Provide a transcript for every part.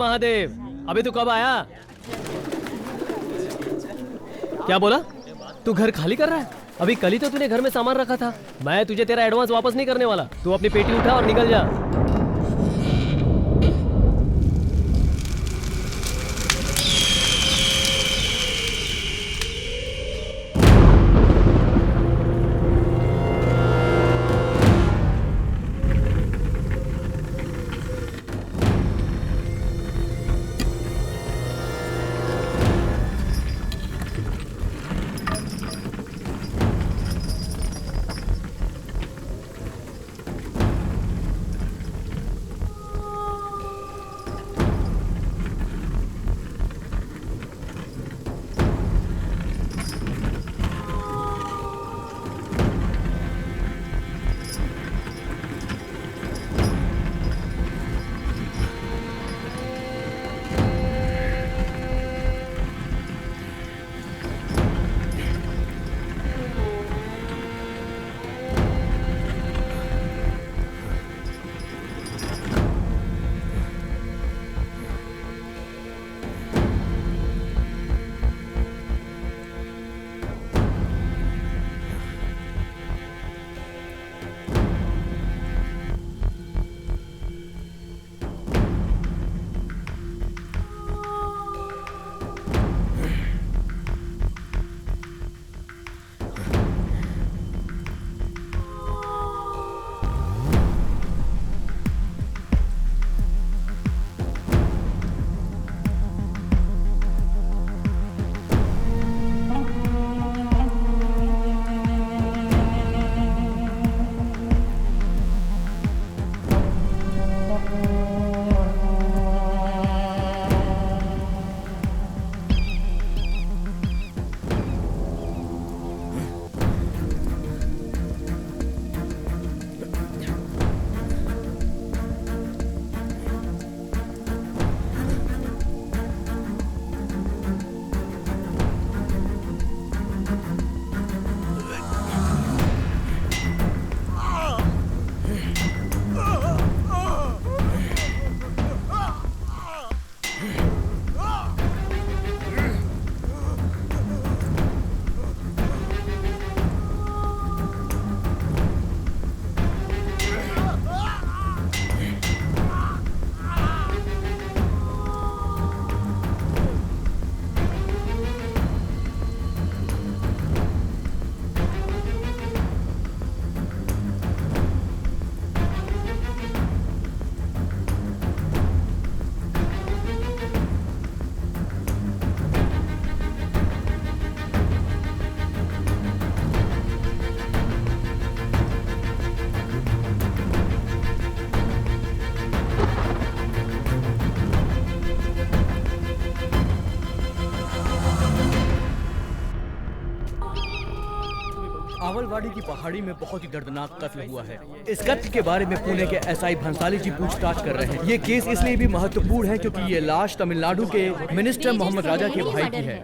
महादेव, अभी तू कब आया? क्या बोला? तू घर खाली कर रहा है? अभी कल ही तो तूने घर में सामान रखा था। मैं तुझे तेरा एडवांस वापस नहीं करने वाला। तू अपनी पेटी उठा और निकल जा। आवलवाड़ी की पहाड़ी में बहुत ही दर्दनाक कत्ल हुआ है। इस कत्ल के बारे में पुणे के एसआई भंसाली जी पूछताछ कर रहे हैं। ये केस इसलिए भी महत्वपूर्ण है क्योंकि ये लाश तमिलनाडु के मिनिस्टर मोहम्मद राजा के भाई की है।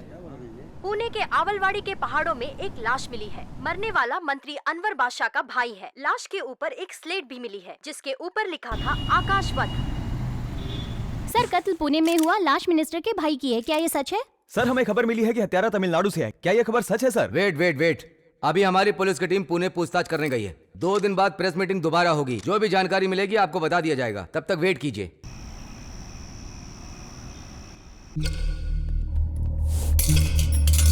पुणे के आवलवाड़ी के पहाड़ों में एक लाश मिली है। मरने वाला मंत्री अनवर बादशाह का भाई है। लाश के ऊपर एक स्लेट भी मिली है जिसके ऊपर लिखा था आकाश वध। सर, कत्ल पुणे में हुआ, लाश मिनिस्टर के भाई की है, क्या ये सच है? सर, हमें खबर मिली है कि हत्यारा तमिलनाडु से है। क्या ये खबर सच है सर? वेट, अभी हमारी पुलिस की टीम पुणे पूछताछ करने गई है। 2 दिन बाद प्रेस मीटिंग दोबारा होगी। जो भी जानकारी मिलेगी आपको बता दिया जाएगा। तब तक वेट कीजिए।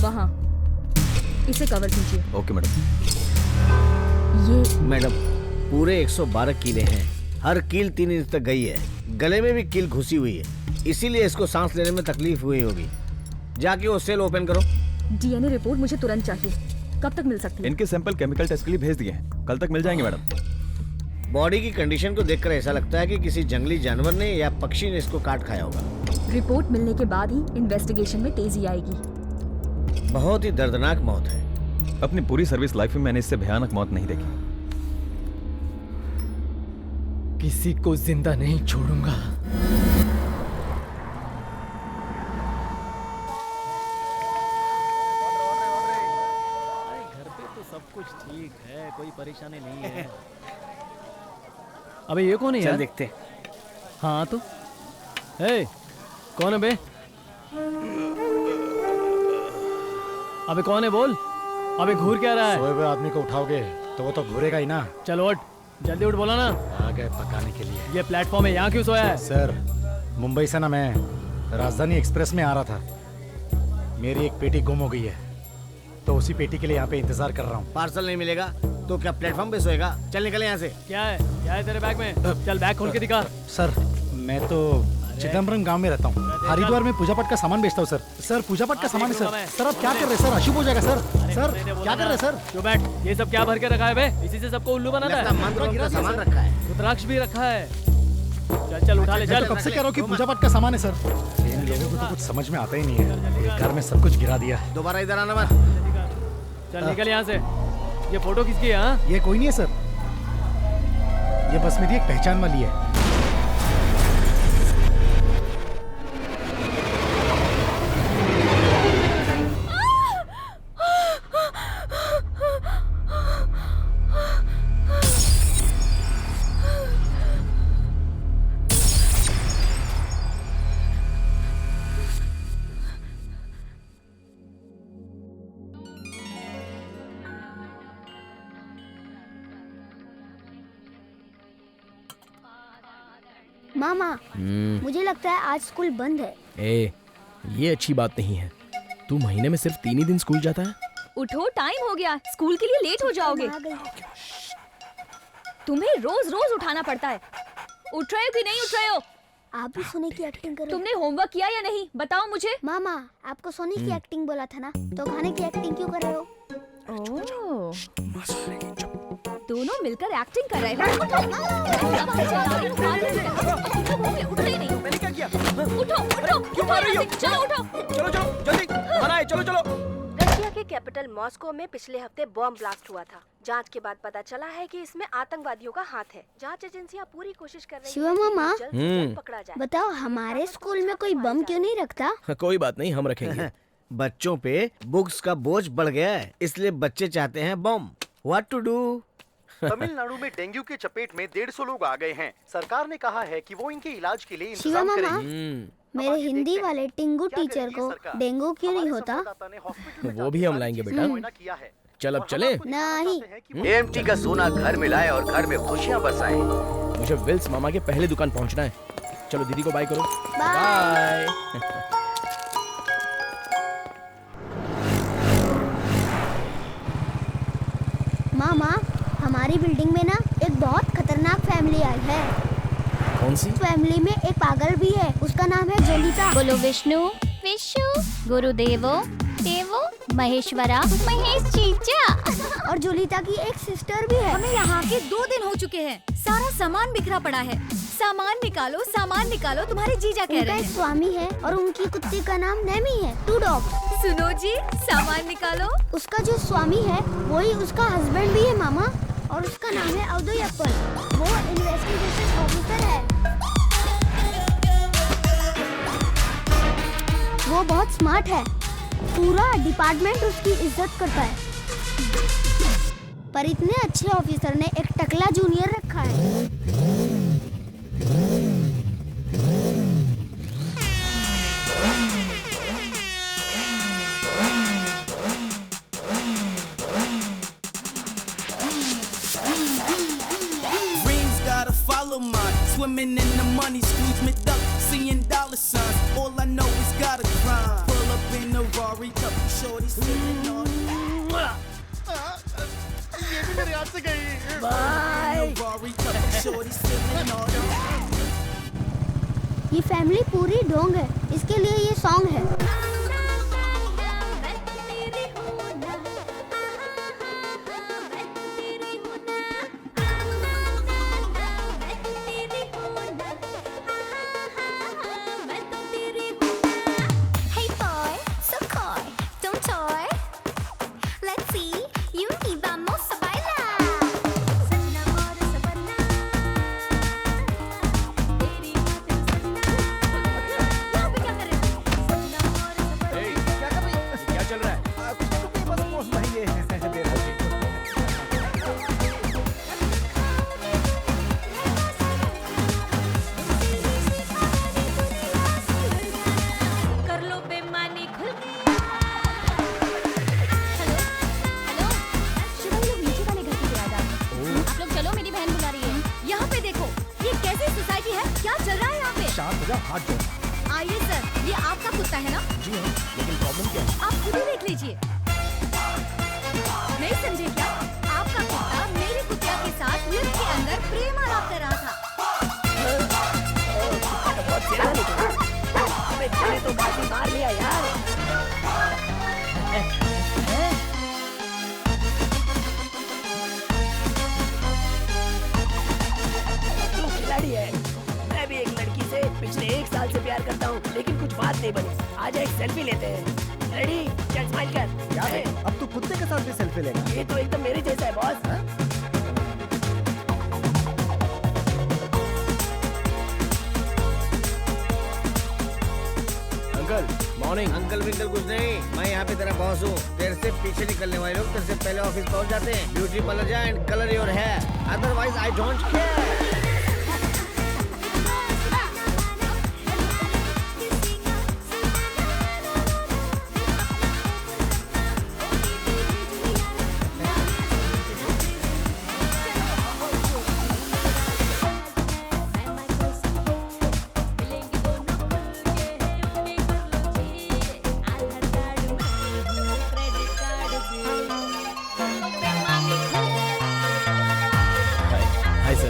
वहाँ इसे कवर कीजिए। Okay madam. ये मैडम, पूरे 112 कीले हैं। हर कील 3 इंच तक गई है। गले में भी कील घुसी हुई है, इसीलिए इसको सांस लेने में तकलीफ हुई होगी। जाके वो सेल ओपन करो। डीएनए रिपोर्ट मुझे तुरंत चाहिए। कब तक मिल सकती है? इनके सैंपल केमिकल टेस्ट के लिए भेज दिए हैं। कल तक मिल जाएंगे मैडम। बॉडी की कंडीशन को देखकर ऐसा लगता है कि किसी जंगली जानवर ने या पक्षी ने इसको काट खाया होगा। रिपोर्ट मिलने के बाद ही इन्वेस्टिगेशन में तेजी आएगी। बहुत ही दर्दनाक मौत है। अपनी पूरी सर्विस लाइफ में मैंने इससे भयानक मौत नहीं देखी। किसी को जिंदा नहीं छोड़ूंगा। कुछ ठीक है, कोई परेशानी नहीं है। अबे ये कौन है यार? चल देखते। हाँ तो कौन है बे? अबे कौन है बोल? अबे घूर क्या रहा है? सोए हुए आदमी को उठाओगे तो वो तो घूरेगा ही ना। चलो उठ, जल्दी उठ, बोला ना। आ गए पकाने के लिए। ये प्लेटफॉर्म है, यहाँ क्यों सोया है? सर, मुंबई से ना मैं राजधानी एक्सप्रेस में आ रहा था। मेरी एक पेटी गुम हो गई है, तो उसी पेटी के लिए यहाँ पे इंतजार कर रहा हूँ। पार्सल नहीं मिलेगा तो क्या प्लेटफॉर्म पे सोएगा? चल निकले यहाँ से। क्या है तेरे बैग में? चल बैग खोल के दिखा। सर, मैं तो चिदम्बरम गांव में रहता हूँ। हरिद्वार में पूजा पाठ का सामान बेचता हूँ सर। सर, पूजा पाठ का सामान है सर। सर, आप क्या कर रहे हैं सर? अशुभ हो जाएगा सर। सर, क्या कर रहे हैं सर? क्यों बैठ, ये सब क्या भर के रखा है बे? इसी से सबको उल्लू बनाता है। मंत्रों का सामान रखा है। रुद्राक्ष भी रखा है। चल चल उठा ले, मैं चल। तो कब से कह रहा हूँ कि पूजा पाठ का सामान है सर। इन लोगों को तो कुछ समझ में आता ही नहीं है। एक घर में सब कुछ गिरा दिया। दोबारा इधर आना मत। चल निकल यहाँ से। ये फोटो किसकी है? हाँ, ये कोई नहीं है सर, ये बस मेरी एक पहचान वाली है। मामा, मुझे लगता है आज स्कूल बंद है। ये अच्छी बात नहीं है। तू महीने में सिर्फ 3 ही दिन स्कूल जाता है। उठो, टाइम हो गया, स्कूल के लिए लेट हो जाओगे। तुम्हें रोज रोज उठाना पड़ता है। उठ रहे हो कि नहीं उठ रहे हो? आप भी सोने की एक्टिंग करो। तुमने होमवर्क किया या नहीं, बताओ मुझे। मामा, आपको सोने की एक्टिंग बोला था ना, तो खाने की एक्टिंग क्यों कर रहे हो? दोनों मिलकर एक्टिंग कर रहे हो। उठते ही नहीं। मैंने क्या किया? उठो उठो, क्यों मार रही हो? चलो उठो। चलो चलो जल्दी, खाना है, चलो चलो। रशिया के कैपिटल मॉस्को में पिछले हफ्ते बॉम्ब ब्लास्ट हुआ था। जांच के बाद पता चला है कि इसमें आतंकवादियों का हाथ है। जांच एजेंसियां पूरी कोशिश कर रही शिवा हैं कि मामा, जल्द से जल्द पकड़ा जाए। बताओ, हमारे स्कूल में कोई बम क्यों नहीं रखता? कोई बात नहीं, हम रखेंगे। बच्चों पे बुक्स का बोझ बढ़ गया है, इसलिए बच्चे चाहते हैं बम। What to do? तमिलनाडु में डेंगू की चपेट में 150 लोग आ गए हैं। सरकार ने कहा है कि वो इनके इलाज के लिए शिवा इंतजाम मामा, करेगी। मेरे हिंदी वाले टिंगू टीचर को डेंगू क्यों नहीं होता? वो भी हम लाएंगे बेटा। चल अब चले। नहीं। एएमटी का सोना घर में लाए और घर में खुशियां बरसाएं। मुझे विल्स मामा के पहले दुकान पहुंचना है। चलो दीदी को बाय करो। बाय। मामा, हमारी बिल्डिंग में ना एक बहुत खतरनाक फैमिली आई है। कौन सी? फैमिली में एक पागल भी है, उसका नाम है जोलिता। बोलो विष्णु विष्णु, गुरुदेवो देवो, महेश्वरा महेश चीचा। और जोलिता की एक सिस्टर भी है। हमें यहाँ के 2 दिन हो चुके हैं। सारा सामान बिखरा पड़ा है। सामान निकालो, तुम्हारे जीजा कह उनका रहे एक हैं। स्वामी है और उनकी कुत्ते का नाम नेमी है। 2 डॉग। सुनो जी, सामान निकालो। उसका जो स्वामी है वही उसका हस्बैंड भी है मामा, और उसका नाम है अवधयप्पन। वो इन्वेस्टिगेशन ऑफिसर है। वो बहुत स्मार्ट है, पूरा डिपार्टमेंट उसकी इज्जत करता है। पर इतने अच्छे ऑफिसर ने एक टकला जूनियर रखा है। Dreams gotta follow mine. Swimming in the money, screws me duck, seeing dollar signs. All I know is gotta grind. Pull up in the Rari, couple shorties feeling on. ये भी मेरे हाथ से गई। Rari, couple shorties feeling on. ये family पूरी ढोंग है, इसके लिए ये सॉन्ग है। Hey boy, so coy, don't toy. Let's see, you y vamos a bailar. Se enamora, se buena. Teri baat suनना. यहाँ पे क्या कर रहे हो? हाथ जोड़ता हूँ। आइए सर, ये आपका कुत्ता है ना? जी हाँ, लेकिन प्रॉब्लम क्या है? आप खुद ही देख लीजिए। नहीं समझे क्या? आपका कुत्ता मेरी कुतिया के साथ लिफ्ट के अंदर प्रेम आलाप कर रहा था। अबे चले तो बाजी मार लिया यार। तू खिलाड़ी है। मैं भी एक लड़की से पिछले 1 साल से प्यार करता हूँ, लेकिन कुछ बात नहीं बनी। आजा एक सेल्फी लेते हैं। रेडी? चल स्माइल कर। क्या है? अब तू कुत्ते के साथ भी सेल्फी लेगा? ये तो एकदम मेरे जैसा है बॉस। Uncle morning. अंकल विंकल कुछ नहीं, मैं यहाँ पे तेरा बॉस हूँ। तेरे से पीछे निकलने वाले लोग तेरे से पहले ऑफिस पहुँच जाते हैं। ब्यूटी पार्लर जा and colour your hair, otherwise I don't care.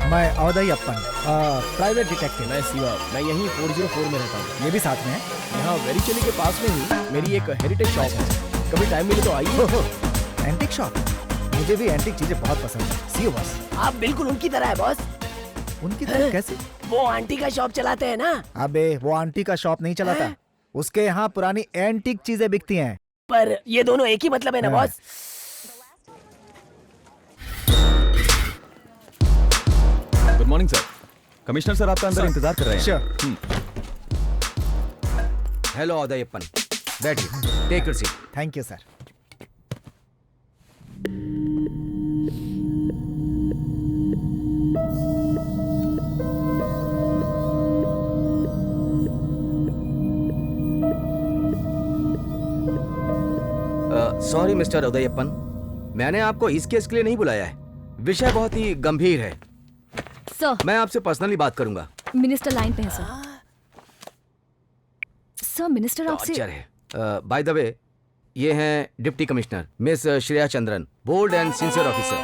मैं अवधयप्पन, प्राइवेट डिटेक्टिव। मैं शिवा, मैं यहीं 404 में रहता हूँ। ये भी साथ में है? यहाँ वेरिचेली के पास में ही मेरी एक हेरिटेज शॉप है। कभी टाइम मिले तो आइए। Antique shop? मुझे भी एंटिक चीजें बहुत पसंद है। सी यू बॉस। आप बिल्कुल उनकी तरह है बॉस। उनकी तरह कैसे? वो आंटी का शॉप चलाते हैं ना। अबे वो आंटी का शॉप नहीं चलाता, उसके यहाँ पुरानी एंटिक चीजें बिकती हैं। पर ये दोनों एक ही मतलब है ना boss. Good morning sir. Commissioner sir आपका अंदर इंतजार कर रहे हैं। श्योर। हेलो अवधयप्पन, बैठिए, take your seat. Thank you sir. Sorry mister Udayappan, मैंने आपको इस केस के लिए नहीं बुलाया है। विषय बहुत ही गंभीर है। सर, मैं आपसे पर्सनली बात करूंगा। मिनिस्टर लाइन पे है सर। सर मिनिस्टर आपसे टॉर्चर है। बाय द वे, ये हैं deputy commissioner miss Shreya Chandran, bold and sincere officer.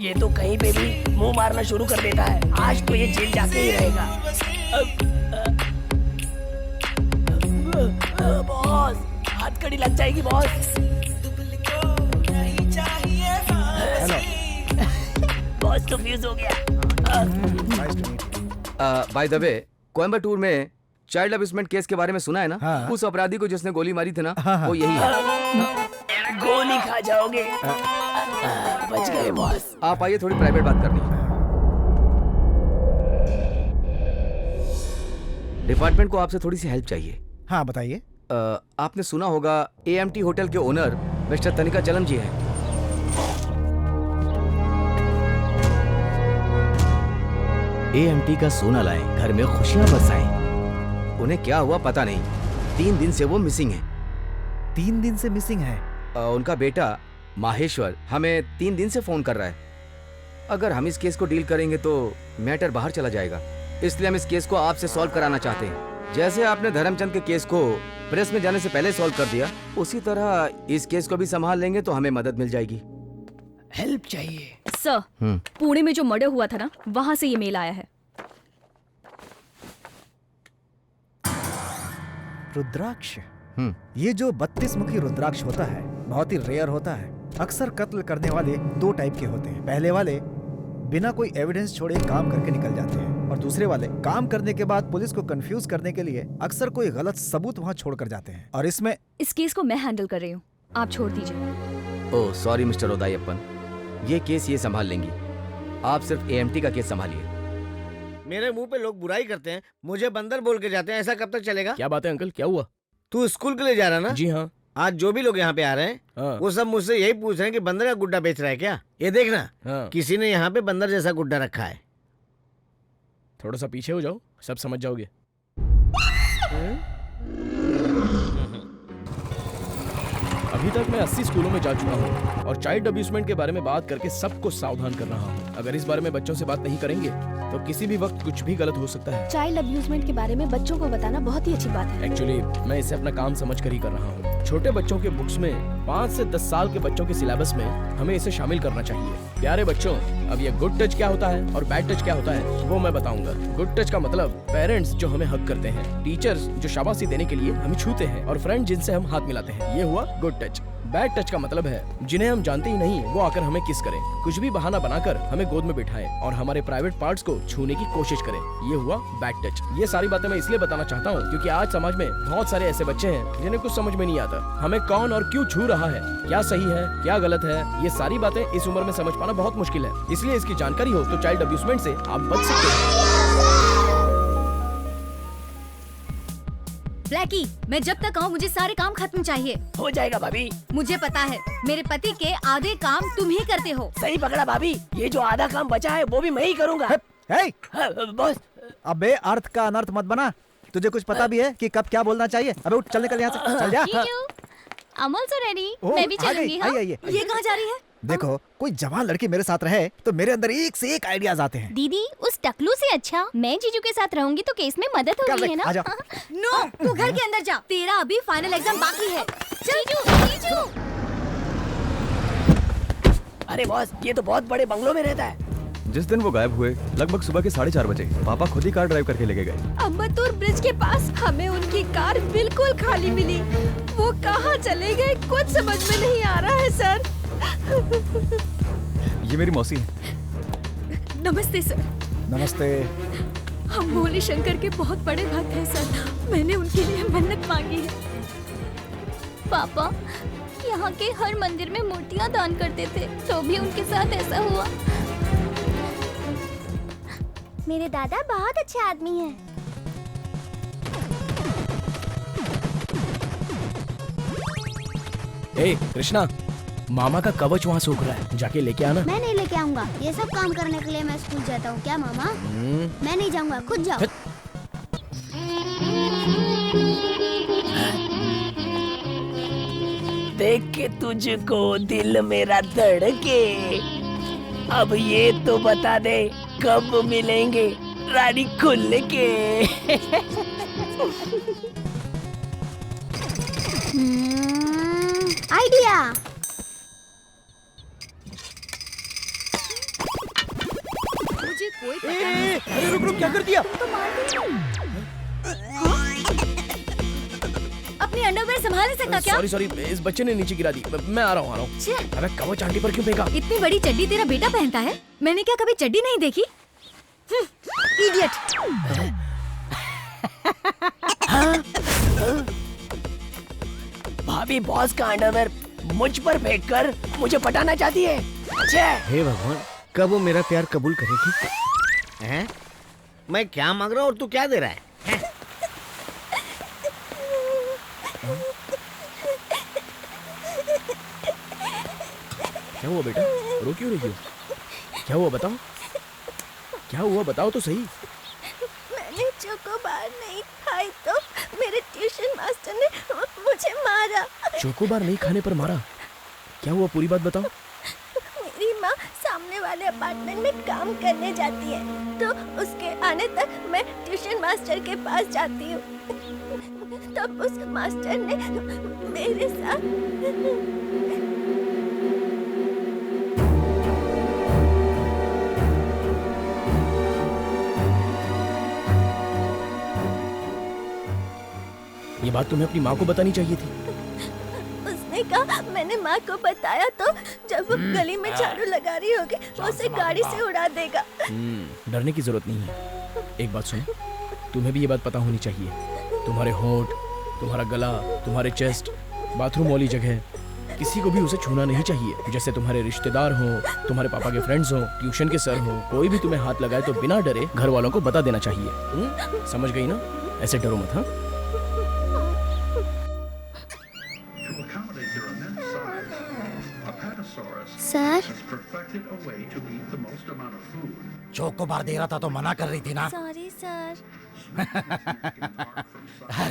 ये तो कहीं पे भी मुंह मारना शुरू कर देता है। आज तो ये जेल जाके ही रहेगा। बॉस, हाथ कड़ी लग जाएगी बॉस। हेलो। बॉस कंफ्यूज हो गया। बाय द वे, कोयम्बटूर में चाइल्ड अब्यूजमेंट केस के बारे में सुना है ना? हाँ। उस अपराधी को जिसने गोली मारी थी ना, हाँ। वो यही है। गोली खा जाओगे। बच गए बॉस। आप आइए, थोड़ी प्राइवेट बात करनी है। डिपार्टमेंट को आपसे थोड़ी सी हेल्प चाहिए। हाँ बताइए। आपने सुना होगा AMT होटल के ओनर मिस्टर तनिका चलन जी हैं। AMT का सोना लाए, घर में खुशियां बरसाएं। उन्हें क्या हुआ पता नहीं, 3 दिन से वो मिसिंग है। 3 दिन से मिसिंग है? उनका बेटा माहेश्वर हमें 3 दिन से फोन कर रहा है। अगर हम इस केस को डील करेंगे तो मैटर बाहर चला जाएगा, इसलिए हम इस केस को आपसे सॉल्व कराना चाहते हैं। जैसे आपने धर्मचंद के केस को प्रेस में जाने से पहले सॉल्व कर दिया, उसी तरह इस केस को भी संभाल लेंगे तो हमें मदद मिल जाएगी। हेल्प चाहिए सर। पुणे में जो मर्डर हुआ था ना, वहां से ये मेल आया है। रुद्राक्ष? ये जो 32 मुखी रुद्राक्ष होता है बहुत ही रेयर होता है। अक्सर कत्ल करने वाले 2 टाइप के होते हैं। पहले वाले बिना कोई एविडेंस छोड़े काम करके निकल जाते हैं, और दूसरे वाले काम करने के बाद पुलिस को कंफ्यूज करने के लिए अक्सर कोई गलत सबूत वहां छोड़ कर जाते हैं। और इसमें इस केस को मैं हैंडल कर रही हूँ, आप छोड़ दीजिए। ओह सॉरी मिस्टर उदयप्पन, ये केस ये संभाल लेंगी। आप सिर्फ AMT का केस संभालिए। मेरे मुंह पे लोग बुराई करते हैं, मुझे बंदर बोल के जाते हैं। ऐसा कब तक चलेगा? क्या बात है अंकल, क्या हुआ? तू स्कूल के लिए जा रहा ना? जी हाँ। आज जो भी लोग यहाँ पे आ रहे हैं वो सब मुझसे यही पूछ रहे हैं कि बंदर का गुड्डा बेच रहा है क्या? ये देखना, किसी ने यहाँ पे बंदर जैसा गुड्डा रखा है। थोड़ा सा पीछे हो जाओ, सब समझ जाओगे। अभी अभी तक मैं 80 स्कूलों में जा चुका हूँ और चाइल्ड अब्यूजमेंट के बारे में बात करके सबको सावधान कर रहा हूँ। अगर इस बारे में बच्चों से बात नहीं करेंगे तो किसी भी वक्त कुछ भी गलत हो सकता है। चाइल्ड अब्यूजमेंट के बारे में बच्चों को बताना बहुत ही अच्छी बात है। एक्चुअली मैं इसे अपना काम समझ कर ही कर रहा हूँ। छोटे बच्चों के बुक्स में 5 से 10 साल के बच्चों के सिलेबस में हमें इसे शामिल करना चाहिए। प्यारे बच्चों, अब ये गुड टच क्या होता है और बैड टच क्या होता है वो मैं बताऊंगा। गुड टच का मतलब पेरेंट्स जो हमें हक करते हैं, टीचर्स जो शाबाशी देने के लिए हमें छूते हैं और फ्रेंड जिनसे हम हाथ मिलाते हैं, ये हुआ गुड टच। बैड टच का मतलब है जिन्हें हम जानते ही नहीं वो आकर हमें किस करें, कुछ भी बहाना बनाकर हमें गोद में बिठाएं और हमारे प्राइवेट पार्ट्स को छूने की कोशिश करें, ये हुआ बैड टच। ये सारी बातें मैं इसलिए बताना चाहता हूँ क्योंकि आज समाज में बहुत सारे ऐसे बच्चे हैं जिन्हें कुछ समझ में नहीं आता हमें कौन और क्यों छू रहा है, क्या सही है क्या गलत है। ये सारी बातें इस उम्र में समझ पाना बहुत मुश्किल है, इसलिए इसकी जानकारी हो तो चाइल्ड अब्यूजमेंट से आप बच सकते हैं। ब्लैकी, मैं जब तक आऊँ मुझे सारे काम खत्म चाहिए। हो जाएगा भाभी। मुझे पता है मेरे पति के आधे काम तुम ही करते हो। सही पकड़ा भाभी, ये जो आधा काम बचा है वो भी मैं ही करूँगा। बॉस। अबे अर्थ का अनर्थ मत बना, तुझे कुछ पता भी है कि कब क्या बोलना चाहिए। अबे उठ, चल निकल यहाँ से, चल जा। I'm also ready। ओह, मैं भी आ गई, चलूंगी। हाँ? आइए। ये कहाँ जा रही है? देखो, कोई जवान लड़की मेरे साथ रहे तो मेरे अंदर एक से एक आइडियाज आते हैं। दीदी, उस टकलू से अच्छा मैं जीजू के साथ रहूंगी तो केस में मदद होगी, है ना? आजा। नो, तू घर के अंदर जा, तेरा अभी फाइनल एग्जाम बाकी है। जीजू। अरे बॉस, ये तो बहुत बड़े बंगलों में रहता है। जिस दिन वो गायब हुए लगभग सुबह के 4:30 बजे पापा खुद ही कार ड्राइव करके लेके गए। अम्बतूर ब्रिज के पास हमें उनकी कार बिल्कुल खाली मिली। वो कहाँ चले गए कुछ समझ में नहीं आ रहा है सर। ये मेरी मौसी है। नमस्ते सर। नमस्ते। हम भोले शंकर के बहुत बड़े भक्त हैं सर, मैंने उनके लिए मन्नत मांगी है। पापा यहाँ के हर मंदिर में मूर्तियाँ दान करते थे तो भी उनके साथ ऐसा हुआ। मेरे दादा बहुत अच्छे आदमी हैं। ए कृष्णा, मामा का कवच वहाँ सूख रहा है, जाके लेके आना। मैं नहीं लेके आऊंगा, ये सब काम करने के लिए मैं स्कूल जाता हूँ। क्या मामा? मैं नहीं जाऊंगा, खुद जाओ। देख के तुझको दिल मेरा धड़के। अब ये तो बता दे कब मिलेंगे रानी खुल के। आइडिया। मुझे कोई पता नहीं। अरे रुक रुक, क्या कर दिया? तो मार दी। अपनी अंडरवेयर संभाल नहीं सकता क्या? सॉरी, इस बच्चे ने नीचे गिरा दी। मैं आ रहा हूँ। छे। अरे कवच आंटी पर क्यों फेंका? इतनी बड़ी चड्डी तेरा बेटा पहनता है? मैंने क्या कभी चड्डी नहीं देखी? इडियट। भाभी बॉस का अंडरवेयर मुझ पर फेंककर मुझे पटाना चाहती है। हे भगवान, कब वो मेरा प्यार कबूल करेगी? हैं? मैं क्या मांग रहा हूँ और तू क्या दे रहा है? हैं? क्या हुआ बेटा, रो क्यों रही हो? क्या हुआ बताओ, क्या हुआ बताओ तो सही। मैंने चोकोबार नहीं खाई तो मेरे ट्यूशन मास्टर ने मुझे मारा। चोकोबार नहीं खाने पर मारा? क्या हुआ पूरी बात बताओ। मेरी माँ सामने वाले अपार्टमेंट में काम करने जाती है तो उसके आने तक मैं ट्यूशन मास्टर के पास जाती हूँ। तब उस मास्टर ने मेरे साथ ये बात तुम्हें अपनी माँ को बतानी चाहिए थी। उसने कहा, मैंने माँ को बताया तो जब वो गली में झाड़ू लगा रही होगी वो उसे गाड़ी से उड़ा देगा। डरने की जरूरत नहीं है। एक बात सुनो, तुम्हें भी ये बात पता होनी चाहिए, तुम्हारे होंठ, तुम्हारा गला, तुम्हारे चेस्ट, बाथरूम वाली जगह, किसी को भी उसे छूना नहीं चाहिए। जैसे तुम्हारे रिश्तेदार हो, तुम्हारे पापा के फ्रेंड्स हो, ट्यूशन के सर हो, कोई भी तुम्हें हाथ लगाए तो बिना डरे घर वालों को बता देना चाहिए। समझ गई ना? ऐसे डरो मत। हाँ, सर, चोकोबार दे रहा था तो मना कर रही थी ना। Sorry sir.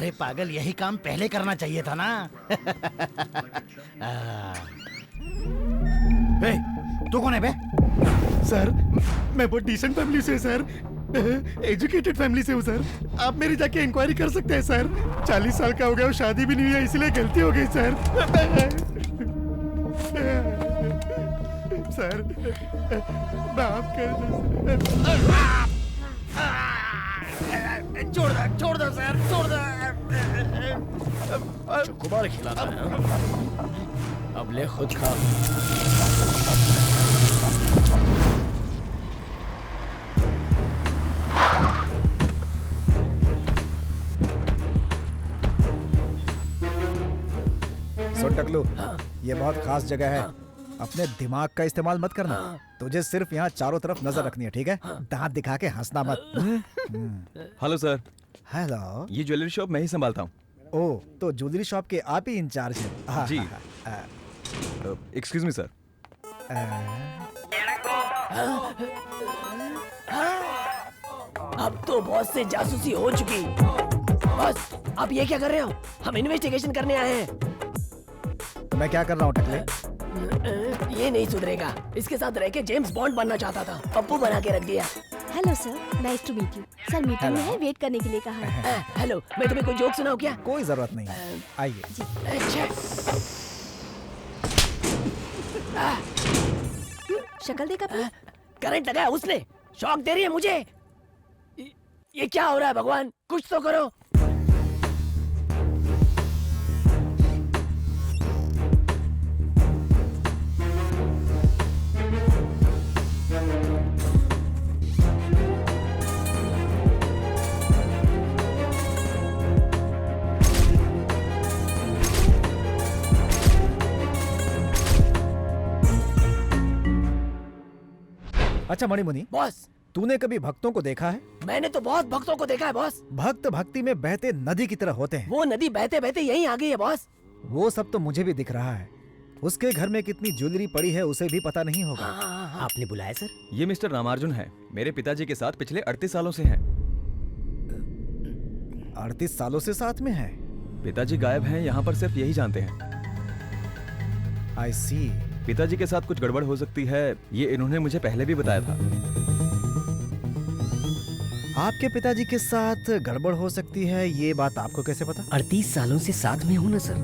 अरे पागल, यही काम पहले करना चाहिए था ना। तू कौन है बे? सर मैं बहुत डिसेंट फैमिली से सर, एजुकेटेड फैमिली से हूँ सर। आप मेरी जाके इंक्वायरी कर सकते हैं सर। 40 साल का हो गया और शादी भी नहीं हुई है, इसलिए गलती हो गई सर। सर माफ कर दो। छोड़ दो सर, छोड़ दो। चोकोबार खिलाता है ना? अब ले खुद खा। सुन टकलू, ये बहुत खास जगह है। अपने दिमाग का इस्तेमाल मत करना। तुझे सिर्फ यहाँ चारों तरफ नजर रखनी है, ठीक है? दांत दिखा के हंसना मत। Hello sir. हेलो। ये ज्वेलरी शॉप मैं ही संभालता हूँ। ओह, तो ज्वेलरी शॉप के आप ही इंचार्ज हैं? जी। Excuse me sir. अब तो बॉस से जासूसी हो चुकी। बॉस, आप ये क्या कर रहे हो? हम इन्वेस्टिगेशन करने आए हैं। तो मैं क्या कर रहा हूँ टकले? ये नहीं सुधरेगा। इसके साथ रह के जेम्स बॉन्ड बनना चाहता था, पप्पू बना के रख दिया। Hello sir, nice to meet you. Sir meeting में है, वेट करने के लिए कहा है। हेलो, मैं तुम्हें कोई जोक सुनाऊं क्या? कोई जरूरत नहीं है, आइए। अच्छा। शक्ल देख अपनी। करंट लगाया उसने, शॉक दे रही है मुझे। ये क्या हो रहा है भगवान, कुछ तो करो। अच्छा मणिमुनि, बॉस, तूने कभी भक्तों को देखा है? मैंने तो बहुत भक्तों को देखा है बॉस। भक्त भक्ति में बहते नदी की तरह होते हैं। वो नदी बहते बहते यहीं आ गई है बॉस। वो सब तो मुझे भी दिख रहा है। उसके घर में कितनी ज्वेलरी पड़ी है उसे भी पता नहीं होगा। आपने बुलाया सर? ये मिस्टर रामार्जुन है, मेरे पिताजी के साथ पिछले 38 सालों से हैं। 38 सालों से साथ में है? पिताजी गायब हैं, यहाँ पर सिर्फ यही जानते हैं। I see। पिताजी के साथ कुछ गड़बड़ हो सकती है, ये इन्होंने मुझे पहले भी बताया था। आपके पिताजी के साथ गड़बड़ हो सकती है, ये बात आपको कैसे पता? 38 सालों से साथ में हूँ ना सर।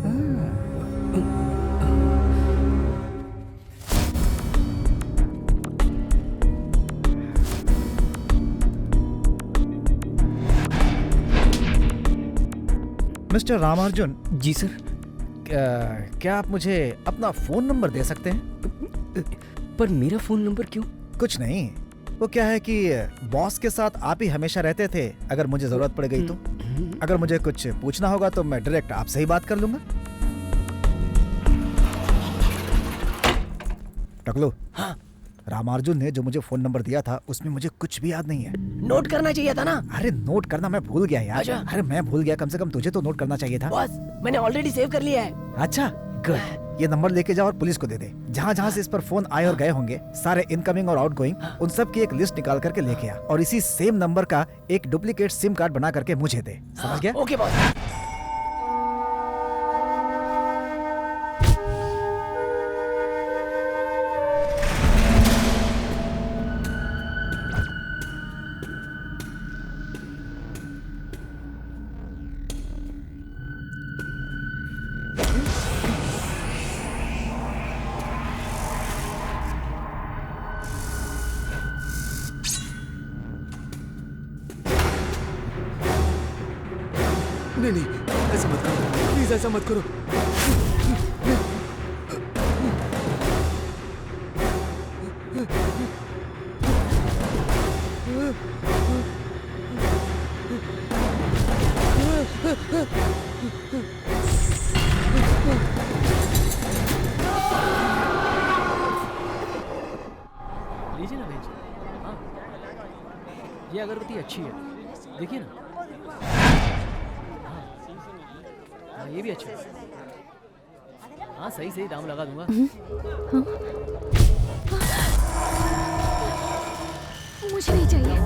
मिस्टर रामार्जुन। जी सर। क्या आप मुझे अपना फोन नंबर दे सकते हैं? पर मेरा फोन नंबर क्यों? कुछ नहीं, वो क्या है कि बॉस के साथ आप ही हमेशा रहते थे। अगर मुझे जरूरत पड़ गई तो, अगर मुझे कुछ पूछना होगा तो मैं डायरेक्ट आपसे ही बात कर लूंगा। टकलो। हाँ? रामार्जुन ने जो मुझे फोन नंबर दिया था उसमें मुझे कुछ भी याद नहीं है। नोट करना चाहिए था ना। अरे नोट करना मैं भूल गया यार। अच्छा। अरे मैं भूल गया, कम से कम तुझे तो नोट करना चाहिए था। बॉस, मैंने ऑलरेडी सेव कर लिया है। अच्छा गुड। ये नंबर लेके जाओ और पुलिस को दे दे। जहाँ जहाँ से इस पर फोन आए और गए होंगे, सारे इनकमिंग और आउटगोइंग, उन सब की एक लिस्ट निकाल करके लेके आ और इसी सेम नंबर का एक डुप्लीकेट सिम कार्ड बना करके मुझे दे। समझ गया? Okay boss. नहीं नहीं, ऐसा मत करो प्लीज, ऐसा मत करो। लीजिए ना भेज। हाँ, ये अगरबत्ती अच्छी है, देखिए ना। हाँ, ये भी अच्छा है। हाँ सही सही दाम लगा दूंगा। मुझे नहीं चाहिए।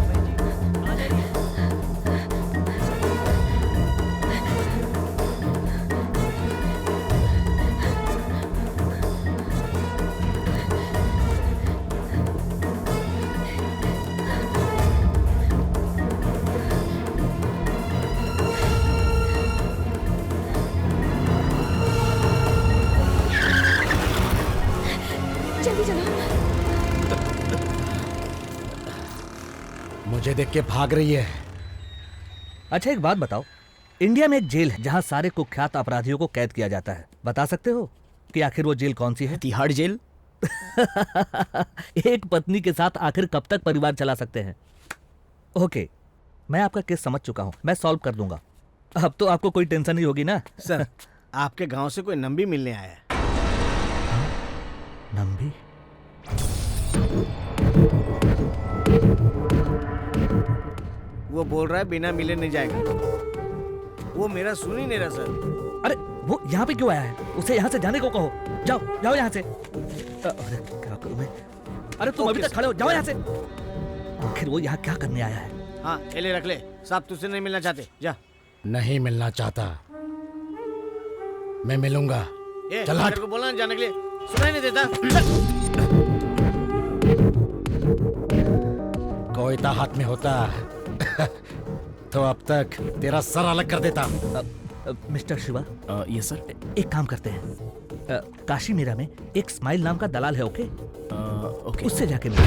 देख के भाग रही है। अच्छा एक बात बताओ, इंडिया में एक जेल है जहाँ सारे कुख्यात अपराधियों को कैद किया जाता है। बता सकते हो कि आखिर वो जेल कौन सी है? तिहाड़ जेल। एक पत्नी के साथ आखिर कब तक परिवार चला सकते हैं? ओके, मैं आपका केस समझ चुका हूँ, मैं सॉल्व कर दूंगा। अब तो आपको कोई टेंशन नहीं होगी ना? सर, आपके गांव से कोई नंबी मिलने आया है। नंबी? वो बोल रहा है बिना मिले नहीं जाएगा। वो मेरा सुन ही नहीं रहा सर। अरे वो यहाँ पे क्यों आया है? उसे यहाँ से जाने को कहो। जाओ जाओ यहाँ से। अरे क्या करूँ मैं? अरे तुम अभी तक खड़े हो, जाओ यहाँ से। आखिर वो यहाँ क्या करने आया है? हाँ ये ले, रख ले। साहब तुझसे नहीं मिलना चाहते, जा। नहीं मिलना चाहता, मैं मिलूंगा। चल हट। मेरे को बोला ना जाने के लिए, सुनाई नहीं देता। कोयता हाथ में होता तो अब तक तेरा सर अलग कर देता। मिस्टर शिवा। Yes sir. एक काम करते हैं, काशी मीरा में एक स्माइल नाम का दलाल है, ओके? ओके। उससे जाके मिलो।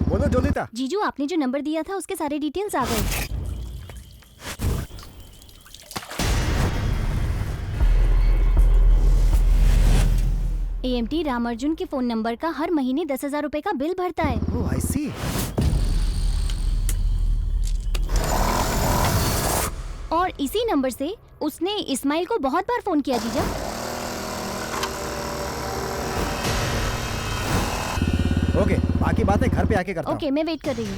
बोलो जोलिता। जीजू, आपने जो नंबर दिया था उसके सारे डिटेल्स आ गए। AMT रामार्जुन के फोन नंबर का हर महीने 10,000 रुपए का बिल भरता है। ओह, आई सी। और इसी नंबर से उसने इस्माइल को बहुत बार फोन किया जीजा। ओके, बाकी बातें घर पे आके करता हूँ। ओके, मैं वेट कर रही हूँ।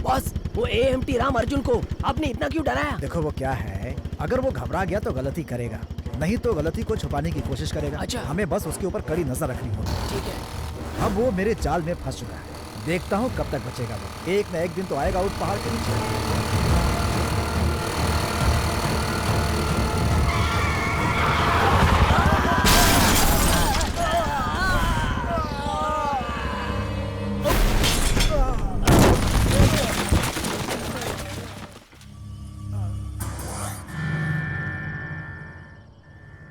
बॉस, वो AMT रामार्जुन को आपने इतना क्यों डराया? देखो वो क्या है, अगर वो घबरा गया तो गलती करेगा, नहीं तो गलती को छुपाने की कोशिश करेगा। अच्छा। हमें बस उसके ऊपर कड़ी नजर रखनी होगी। ठीक है। अब वो मेरे जाल में फंस चुका है, देखता हूँ कब तक बचेगा वो। एक न एक दिन तो आएगा उस पहाड़ के नीचे।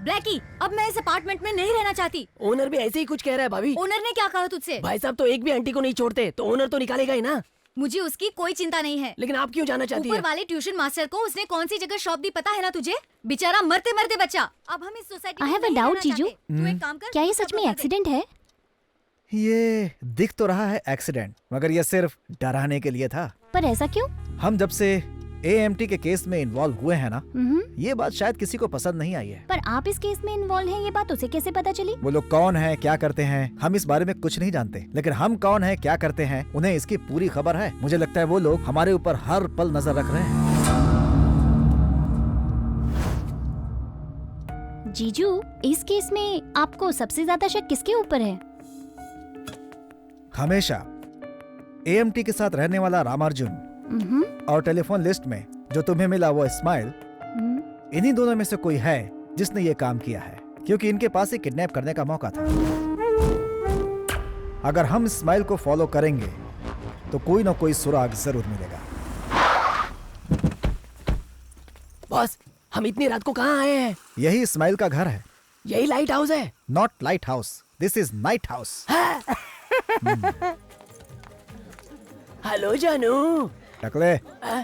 ब्लैकी, अब मैं इस अपार्टमेंट में नहीं रहना चाहती। ओनर भी ऐसे ही कुछ कह रहा है भाभी। ओनर ने क्या कहा तुझसे? भाई साहब तो एक भी आंटी को नहीं छोड़ते, तो ओनर तो निकालेगा ही ना। मुझे उसकी कोई चिंता नहीं है। लेकिन आप क्यों जाना चाहती ऊपर है? वाले ट्यूशन मास्टर को उसने कौन सी जगह शॉप दी पता है ना तुझे? बेचारा मरते मरते बचा। अब हम इस society I have a doubt, जीजू। क्या ये सच में एक्सीडेंट है? ये दिख तो रहा है एक्सीडेंट, मगर ये सिर्फ डराने के लिए था। पर ऐसा क्यों? हम जब से AMT के केस में इन्वॉल्व हुए हैं ना, ये बात शायद किसी को पसंद नहीं आई है। पर आप इस केस में इन्वॉल्व हैं, ये बात उसे कैसे पता चली? वो लोग कौन हैं, क्या करते हैं, हम इस बारे में कुछ नहीं जानते, लेकिन हम कौन हैं, क्या करते हैं, उन्हें इसकी पूरी खबर है। मुझे लगता है वो लोग हमारे ऊपर हर पल नजर रख रहे हैं। जीजू, इस केस में आपको सबसे ज्यादा शक किसके ऊपर है? हमेशा AMT के साथ रहने वाला रामार्जुन और टेलीफोन लिस्ट में जो तुम्हें मिला वो इस्माइल, इन्हीं दोनों में से कोई है जिसने ये काम किया है, क्योंकि इनके पास ही किडनैप करने का मौका था। अगर हम इस्माइल को फॉलो करेंगे तो कोई ना कोई सुराग जरूर मिलेगा। बॉस, हम इतनी रात को कहाँ आए हैं? यही इस्माइल का घर है। यही लाइट हाउस है? Not light house, this is night house. Hello जानू। टकले,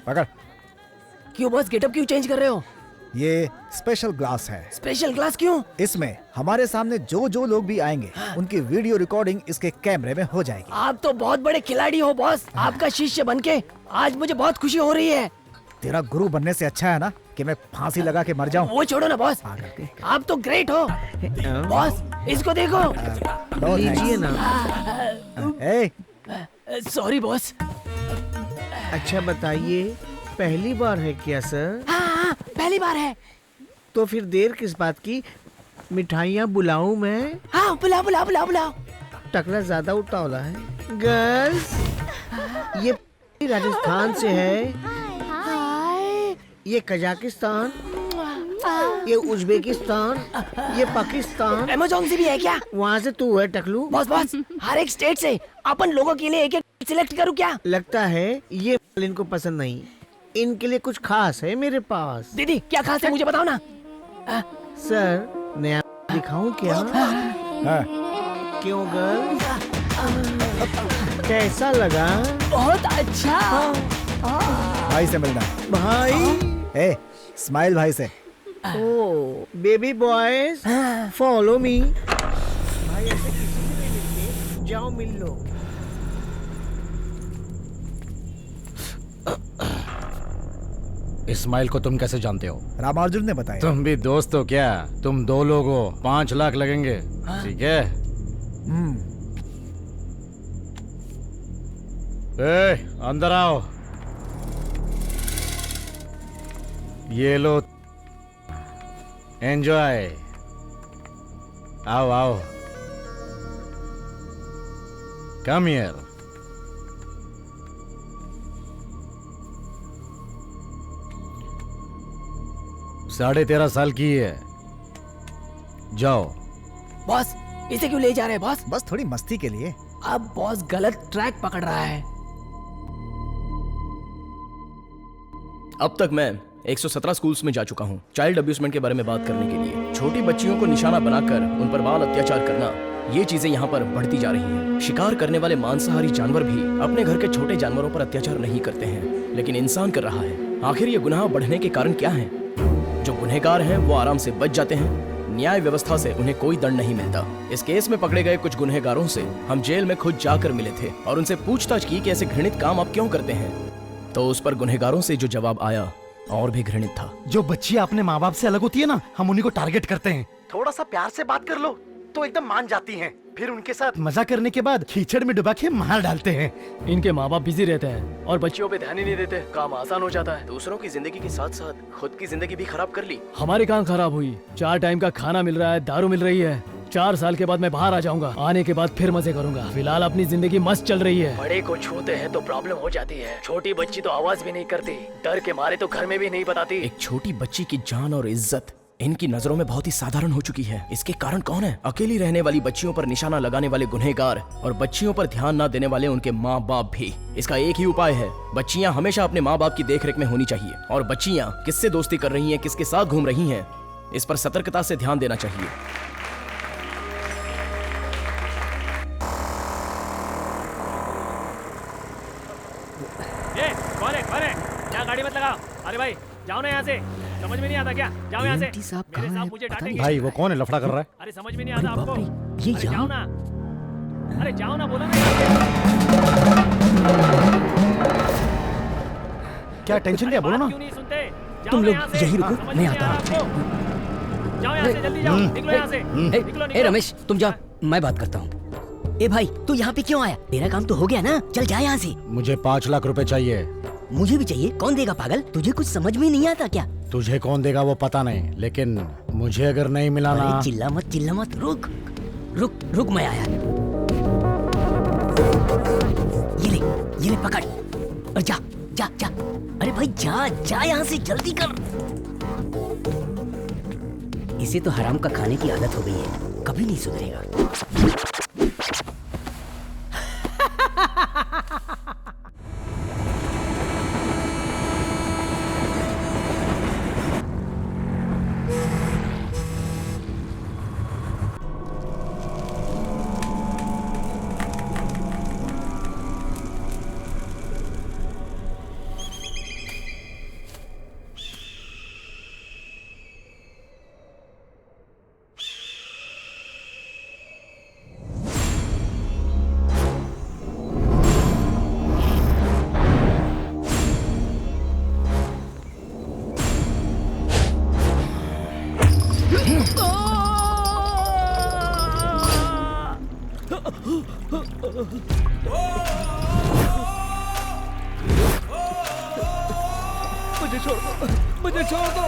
पकड़। क्यों बॉस, गेटअप क्यों चेंज कर रहे हो? ये स्पेशल ग्लास है। स्पेशल ग्लास क्यों? इसमें हमारे सामने जो जो लोग भी आएंगे उनकी वीडियो रिकॉर्डिंग इसके कैमरे में हो जाएगी। आप तो बहुत बड़े खिलाड़ी हो बॉस। आपका शिष्य बनके आज मुझे बहुत खुशी हो रही है। तेरा गुरु बनने से अच्छा है ना कि मैं फांसी लगा के मर जाऊं। वो छोड़ो ना बॉस, आप तो ग्रेट हो। बॉस, इसको देखो। लीजिए ना। Sorry boss. अच्छा बताइए, पहली बार है क्या सर? हाँ, पहली बार है। तो फिर देर किस बात की? मिठाइयाँ बुलाऊं मैं? हाँ, बुलाओ बुलाओ बुलाओ बुलाओ। टकला ज्यादा उतावला है। गर्ल्स, ये राजस्थान से है, ये कजाकिस्तान, ये उज्बेकिस्तान, ये पाकिस्तान। अमेज़न से भी है क्या? वहाँ से तू है टकलू। बॉस बॉस, हर एक स्टेट से अपन लोगों के लिए एक एक सिलेक्ट करूं क्या? लगता है ये माल इनको पसंद नहीं। इनके लिए कुछ खास है मेरे पास। दीदी क्या खास है मुझे बताओ ना। सर नया दिखाऊं क्या? क्यों गर्ल, कैसा लगा? बहुत अच्छा। भाई से मिलना। भाई ए, स्माइल भाई से। ओ बेबी बॉयज फॉलो मी। भाई ऐसे किसी से नहीं मिलते, जाओ मिल लो। इस्माइल को तुम कैसे जानते हो? रामार्जुन ने बताया। तुम भी दोस्त हो क्या? तुम 2 लोग हो, 5 लाख लगेंगे। ठीक है? अंदर आओ। ये लो, एंजॉय। आओ आओ, कम हियर। साढ़े 13 साल की है। जाओ। बॉस इसे क्यों ले जा रहे हैं बॉस? बस थोड़ी मस्ती के लिए। अब बॉस गलत ट्रैक पकड़ रहा है। अब तक मैं 117 स्कूल्स में जा चुका हूँ चाइल्ड अब्यूजमेंट के बारे में बात करने के लिए। छोटी बच्चियों को निशाना बनाकर उन पर बाल अत्याचार करना, ये चीजें यहाँ पर बढ़ती जा रही हैं। शिकार करने वाले मांसाहारी जानवर भी अपने घर के छोटे जानवरों पर अत्याचार नहीं करते हैं, लेकिन इंसान कर रहा है। आखिर ये गुनाह बढ़ने के कारण क्या है? जो गुनहगार हैं वो आराम से बच जाते हैं, न्याय व्यवस्था से उन्हें कोई दंड नहीं मिलता। इस केस में पकड़े गए कुछ गुनहगारों से हम जेल में खुद जाकर मिले थे और उनसे पूछताछ की कि ऐसे घृणित काम आप क्यों करते हैं। तो उस पर गुनहगारों से जो जवाब आया और भी घृणित था। जो बच्चियां अपने माँ बाप से अलग होती है ना, हम उन्हीं को टारगेट करते हैं। थोड़ा सा प्यार से बात कर लो तो एकदम मान जाती हैं। फिर उनके साथ मजा करने के बाद कीचड़ में डुबा के मार डालते हैं। इनके माँ बाप बिजी रहते हैं और बच्चियों पे ध्यान ही नहीं देते। काम आसान हो जाता है। दूसरों की जिंदगी के साथ साथ खुद की जिंदगी भी खराब कर ली। हमारी कहाँ खराब हुई? 4 टाइम का खाना मिल रहा है, दारू मिल रही है। 4 साल के बाद मैं बाहर आ जाऊंगा। आने के बाद फिर मजे करूंगा। फिलहाल अपनी जिंदगी मस्त चल रही है। बड़े को छूते हैं तो प्रॉब्लम हो जाती है। छोटी बच्ची तो आवाज भी नहीं करती, डर के मारे तो घर में भी नहीं बताती। एक छोटी बच्ची की जान और इज्जत इनकी नजरों में बहुत ही साधारण हो चुकी है। इसके कारण कौन है? अकेली रहने वाली बच्चियों पर निशाना लगाने वाले गुनहगार और बच्चियों पर ध्यान न देने वाले उनके माँ बाप भी। इसका एक ही उपाय है, बच्चियाँ हमेशा अपने माँ बाप की देखरेख में होनी चाहिए। और बच्चियाँ किससे दोस्ती कर रही हैं, किसके साथ घूम रही हैं, इस पर सतर्कता से ध्यान देना चाहिए। कौन है? क्या गाड़ी मत लगाओ। अरे भाई जाओ ना यहाँ से। समझ में नहीं आता क्या? जाओ यहाँ से। मेरे साहब मुझे डांटेंगे। भाई वो कौन है लफड़ा कर रहा है? अरे समझ में नहीं आता आपको? ये अरे जाओ ना। अरे जाओ ना, बोला ना। क्या टेंशन लिया? बोलो ना। क्यों नहीं सुनते? तुम लोग यही रुको, मैं आता हूँ। जाओ यहाँ से, जल्दी जाओ। निकलो यहाँ से। ए रमेश तुम जाओ, मैं बात करता हूँ। ए भाई तू यहाँ पे क्यों आया? तेरा काम तो हो गया ना, चल जा यहाँ से। मुझे 5 लाख रुपए चाहिए। मुझे भी चाहिए। कौन देगा पागल? तुझे कुछ समझ में नहीं आता क्या? तुझे कौन देगा वो पता नहीं, लेकिन मुझे अगर नहीं मिला ना। चिल्ला मत, रुक मैं आया। ये ले पकड़ और जा। अरे भाई जा यहाँ से, जल्दी कर। इसे तो हराम का खाने की आदत हो गई है, कभी नहीं सुधरेगा। मुझे छोड़ दो।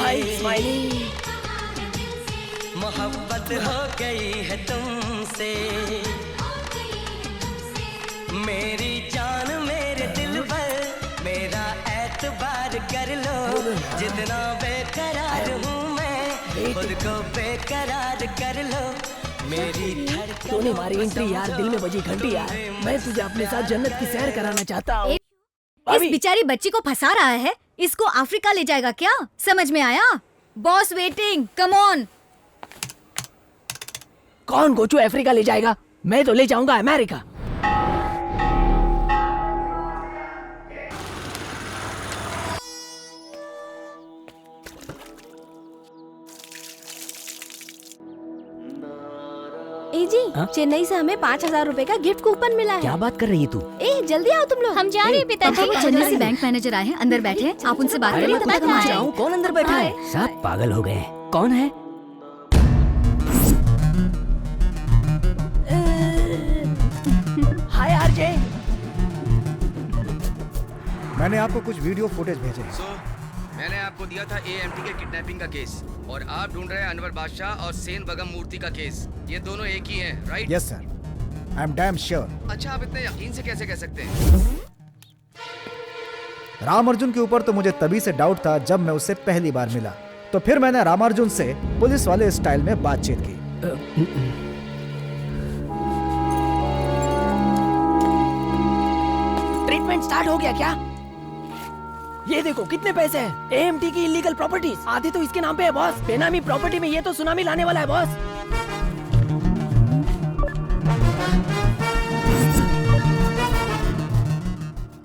Smile smiley. मोहब्बत हो गई है तुमसे, मेरी जान मेरे दिल पर मेरा एतबार कर लो, जितना बेकरार हूँ मैं खुद को बेकरार कर लो, मेरी धड़कन। तूने हमारी एंट्री यार दिल में बजी घंटी यार, मैं तुझे अपने साथ जन्नत की सैर कराना चाहता हूँ। इस बेचारी बच्ची को फंसा रहा है, इसको अफ्रीका ले जाएगा क्या? समझ में आया? Boss waiting, come on. कौन गोचू अफ्रीका ले जाएगा? मैं तो ले जाऊंगा अमेरिका। ए जी, चेन्नई से हमें 5,000 रुपए का गिफ्ट कूपन मिला है। क्या बात कर रही है तू? ए जल्दी आओ तुम लोग। हम जा रहे हैं पिताजी। चेन्नई से बैंक मैनेजर आए हैं, अंदर बैठे हैं, आप उनसे बात करिए। मैं समझ रहा हूँ कौन अंदर बैठा है। सब पागल हो गए हैं। कौन है? हाय आरजे। मैंने आपको कुछ वीडियो फुटेज भेजे हैं। मैंने आपको दिया था AMT के किडनैपिंग का केस, और आप ढूंढ रहे हैं अनवर बादशाह और सेन बगम मूर्ति का केस। ये दोनों एक ही हैं, right? Yes sir, I am damn sure. अच्छा, आप इतने यकीन से कैसे कह सकते हैं? रामार्जुन के ऊपर तो मुझे तभी से डाउट था जब मैं उससे पहली बार मिला, तो फिर मैंने रामार्जुन से पुलिस वाले स्टाइल में बातचीत की। ट्रीटमेंट स्टार्ट हो गया क्या? ये देखो कितने पैसे हैं। AMT की इलीगल प्रॉपर्टीज आधी तो इसके नाम पे है बॉस। बेनामी प्रॉपर्टी में ये तो सुनामी लाने वाला है बॉस।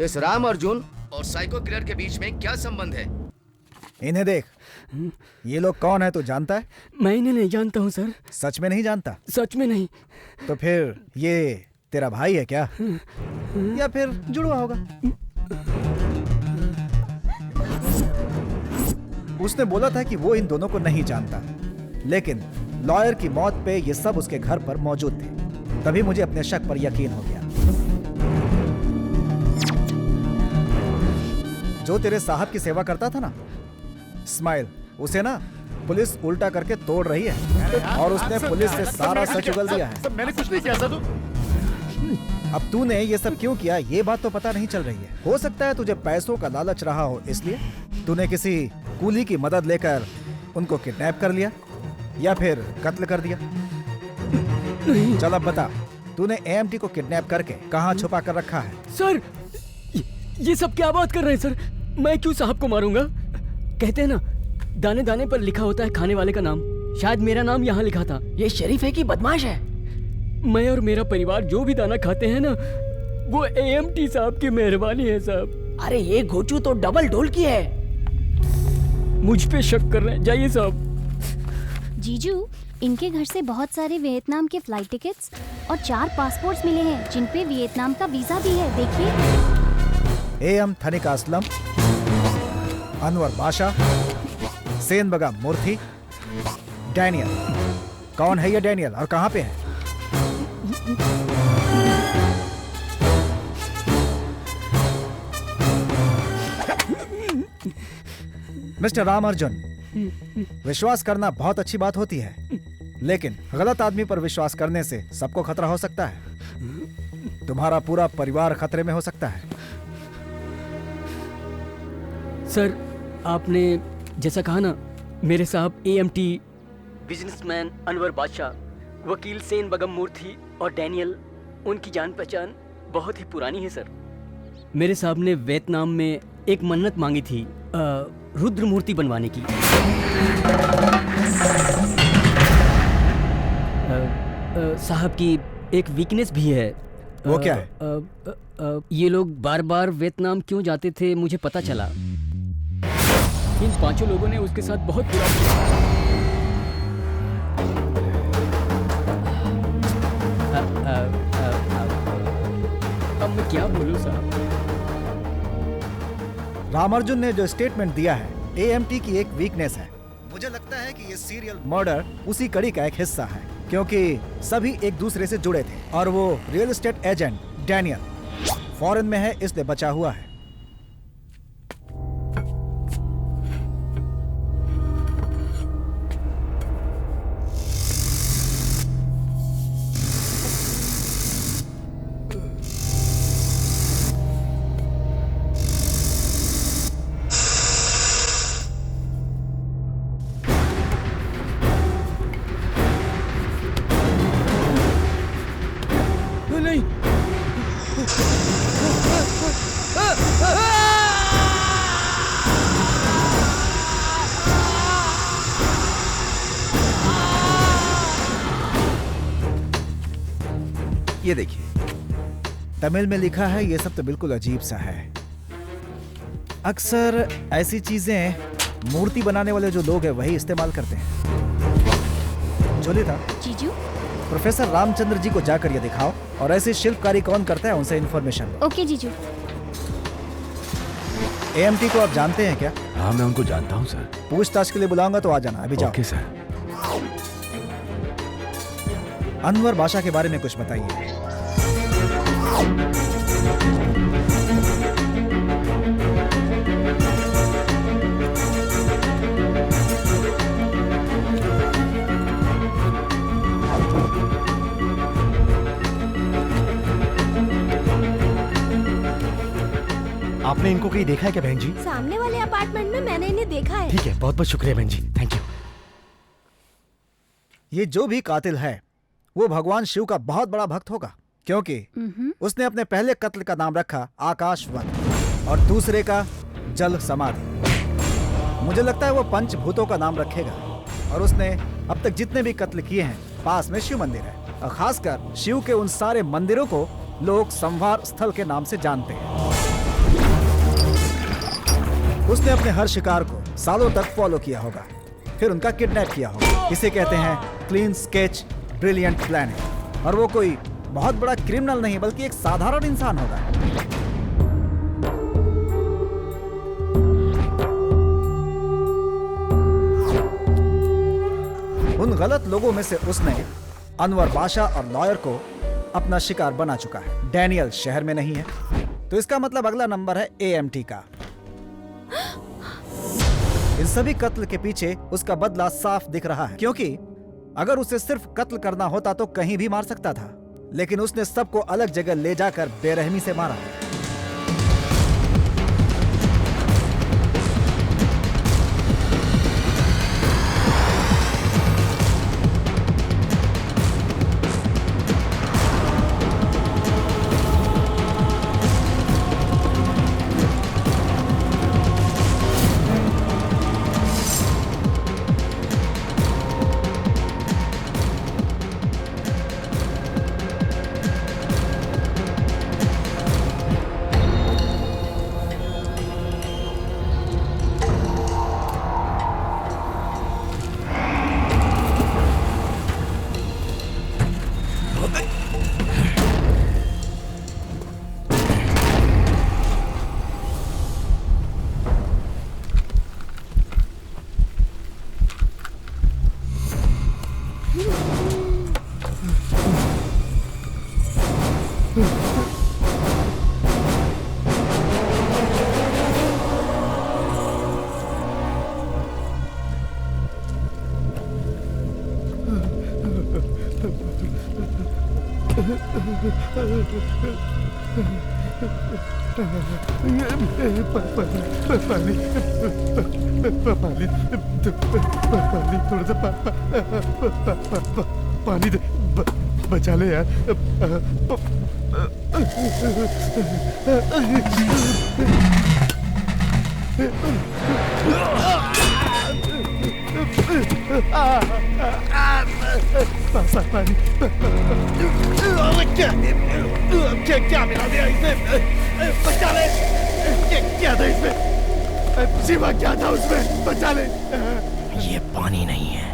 इस रामार्जुन और साइको किलर के बीच में क्या संबंध है? इन्हें देख, ये लोग कौन है तू जानता है? मैं इन्हें नहीं जानता हूँ सर। सच में नहीं जानता? सच में नहीं। तो फिर ये तेरा भाई है क्या, या फिर जुड़वा होगा? उसने बोला था कि वो इन दोनों को नहीं जानता, लेकिन लॉयर की मौत पे ये सब उसके घर पर मौजूद थे। तभी मुझे अपने शक पर यकीन हो गया। जो तेरे साहब की सेवा करता था ना, स्माइल, उसे ना पुलिस उल्टा करके तोड़ रही है, और उसने पुलिस से सारा सच उगल दिया है। मैंने कुछ नहीं किया था। अब तूने ये सब क्यों किया, ये बात तो पता नहीं चल रही है। हो सकता है तुझे पैसों का लालच रहा हो, इसलिए तूने किसी कूली की मदद लेकर उनको किडनैप कर लिया, या फिर कत्ल कर दिया। चल अब बता, तूने AMT को किडनैप करके कहाँ छुपा कर रखा है? सर, ये सब क्या बात कर रहे हैं सर? मैं क्यों साहब को मारूंगा? कहते हैं ना, दाने दाने पर लिखा होता है खाने वाले का नाम। शायद मेरा नाम यहाँ लिखा था। ये शरीफ है कि बदमाश है? मैं और मेरा परिवार जो भी दाना खाते हैं ना, वो AMT साहब की मेहरबानी है साहब। अरे ये घोचू तो डबल ढोल की है। मुझ पे शक कर रहे हैं। जाइए साहब। जीजू, इनके घर से बहुत सारे वियतनाम के फ्लाइट टिकट्स और 4 पासपोर्ट्स मिले हैं, जिन पे वियतनाम का वीजा भी है। देखिए। AM थनिका असलम, अनवर बादशाह, सेन बगम मूर्ति, डैनियल। कौन है ये डैनियल और कहाँ पे है? मिस्टर रामार्जुन, विश्वास करना बहुत अच्छी बात होती है, लेकिन गलत आदमी पर विश्वास करने से सबको खतरा हो सकता है। तुम्हारा पूरा परिवार खतरे में हो सकता है। सर, आपने जैसा कहा ना, मेरे साहब AMT, बिजनेसमैन अनवर बादशाह, वकील सेन बगम मूर्ति और डैनियल, उनकी जान पहचान बहुत ही पुरानी है सर। मेरे साहब ने वियतनाम में एक मन्नत मांगी थी, रुद्र मूर्ति बनवाने की। साहब की एक वीकनेस भी है। वो क्या है? ये लोग बार बार वियतनाम क्यों जाते थे मुझे पता चला। इन 5 लोगों ने उसके साथ बहुत बुरा किया। अब मैं क्या बोलूं साहब? रामार्जुन ने जो स्टेटमेंट दिया है, AMT की एक वीकनेस है। मुझे लगता है कि ये सीरियल मर्डर उसी कड़ी का एक हिस्सा है, क्योंकि सभी एक दूसरे से जुड़े थे, और वो real estate agent Daniel foreign में है, इसलिए बचा हुआ है। ये देखिए। तमिल में लिखा है, ये सब तो बिल्कुल अजीब सा है। अक्सर ऐसी चीजें मूर्ति बनाने वाले जो लोग हैं वही इस्तेमाल करते हैं। जोलिता, जीजू, प्रोफेसर रामचंद्र जी को जाकर ये दिखाओ और ऐसी शिल्पकारी कौन करता है उनसे इन्फॉर्मेशन लो। ओके जीजू। AMT को आप जानते हैं क्या? हाँ, मैं उनको जानता हूँ सर। पूछताछ के लिए बुलाऊंगा तो आ जाना। अभी जाओ। Okay sir. अनवर बादशाह के बारे में कुछ बताइए। आपने इनको कहीं देखा है क्या बहन जी? सामने वाले अपार्टमेंट में मैंने इन्हें देखा है। ठीक है, बहुत बहुत शुक्रिया बहन जी, थैंक यू। ये जो भी कातिल है वो भगवान शिव का बहुत बड़ा भक्त होगा, क्योंकि उसने अपने पहले कत्ल का नाम रखा आकाश वन और दूसरे का जल समाधि। मुझे लगता है वो पंचभूतों का नाम रखेगा। और उसने अब तक जितने भी कत्ल किए हैं, पास में शिव मंदिर है और खासकर शिव के उन सारे मंदिरों को लोग संहार स्थल के नाम से जानते हैं। उसने अपने हर शिकार को सालों तक फॉलो किया होगा, फिर उनका किडनैप किया होगा। इसे कहते हैं क्लीन स्केच ब्रिलियंट प्लानिंग। और वो कोई बहुत बड़ा क्रिमिनल नहीं बल्कि एक साधारण इंसान होगा। उन गलत लोगों में से उसने अनवर बादशाह और लॉयर को अपना शिकार बना चुका है। डैनियल शहर में नहीं है, तो इसका मतलब अगला नंबर है AMT का। इन सभी कत्ल के पीछे उसका बदला साफ दिख रहा है, क्योंकि अगर उसे सिर्फ कत्ल करना होता तो कहीं भी मार सकता था, लेकिन उसने सबको अलग जगह ले जाकर बेरहमी से मारा। पानी थोड़ा सा पानी दे, बचा ले यार। पानी क्या मिला दिया इसमें? बचा ले। क्या था इसमें? शिवा क्या था उसमें? बचा ले। ये पानी नहीं है,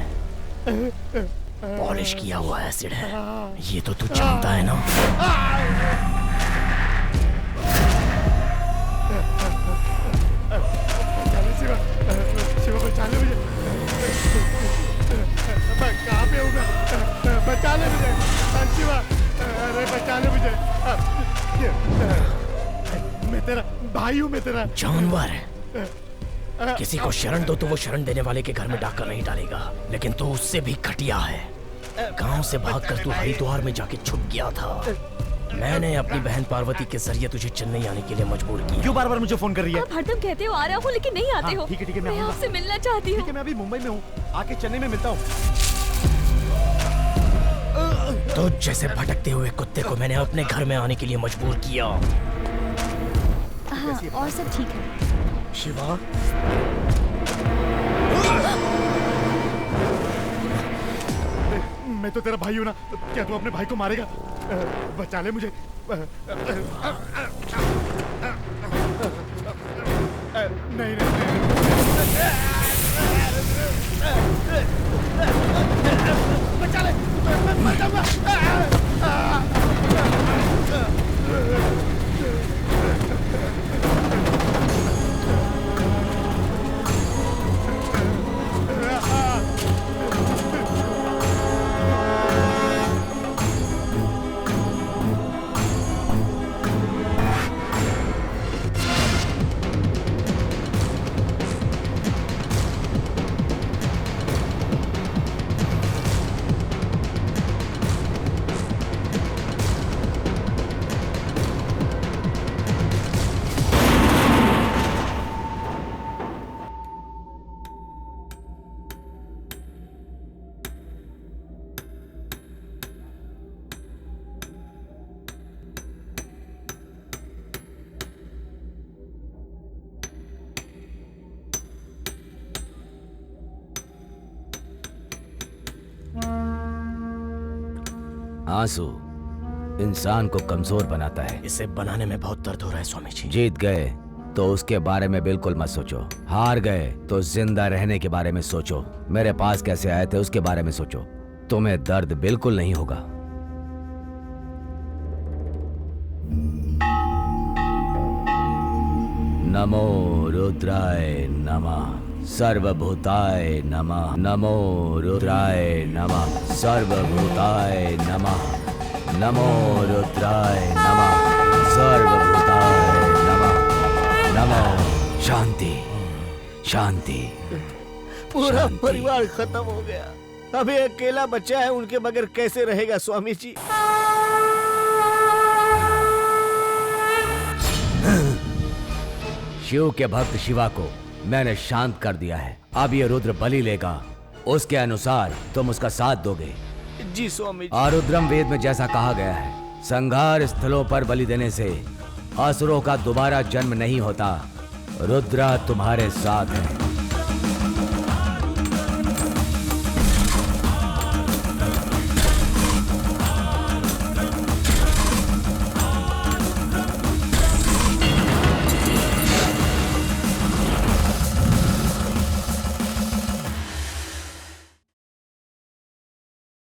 पॉलिश किया हुआ एसिड है। ये तो तू जानता है ना। शिवा बचा ले मुझे। कहाँ पे हूँ मैं? बचा ले मुझे शिवा। अरे बचा ले मुझे। मैं तेरा भाई हूँ, मैं तेरा जानवर। किसी को शरण दो तो वो शरण देने वाले के घर में डाकर नहीं डालेगा, लेकिन तू उससे भी घटिया है। गांव से भागकर तू हरिद्वार में जाके छुप गया था। मैंने अपनी बहन पार्वती के जरिए तुझे चेन्नई आने के लिए मजबूर किया। क्यों बार-बार मुझे फोन कर रही है? आप हरदम कहते हो आ रहा हूँ, लेकिन नहीं आते हो। ठीक है मैं आपसे मिलना चाहती हूँ। ठीक है, मैं अभी मुंबई में हूँ, आके चेन्नई में मिलता हूँ। तो जैसे भटकते हुए कुत्ते को मैंने अपने घर में आने के लिए मजबूर किया। हाँ, और सब ठीक है। शिवा, मैं तो तेरा भाई हूँ ना, क्या तू अपने भाई को मारेगा? बचा ले मुझे। नहीं बचा ले, मर जाऊंगा। आंसू इंसान को कमजोर बनाता है। इसे बनाने में बहुत दर्द हो रहा है स्वामी जी। जीत गए तो उसके बारे में बिल्कुल मत सोचो, हार गए तो जिंदा रहने के बारे में सोचो, मेरे पास कैसे आए थे उसके बारे में सोचो। तुम्हें दर्द बिल्कुल नहीं होगा। नमो रुद्राय नमः सर्वभूताय नमः। नमो रुद्राय नमः सर्वभूताय नमः। नमो रुद्राय नमः सर्वभूताय नमः। नमो शांति शांति। पूरा परिवार खत्म हो गया, अभी अकेला बचा है, उनके बगैर कैसे रहेगा स्वामी जी? शिव के भक्त शिवा को मैंने शांत कर दिया है। अब ये रुद्र बलि लेगा, उसके अनुसार तुम उसका साथ दोगे। जी स्वामी जी। आरुद्रम वेद में जैसा कहा गया है, संघार स्थलों पर बलि देने से असुरों का दोबारा जन्म नहीं होता। रुद्रा तुम्हारे साथ है।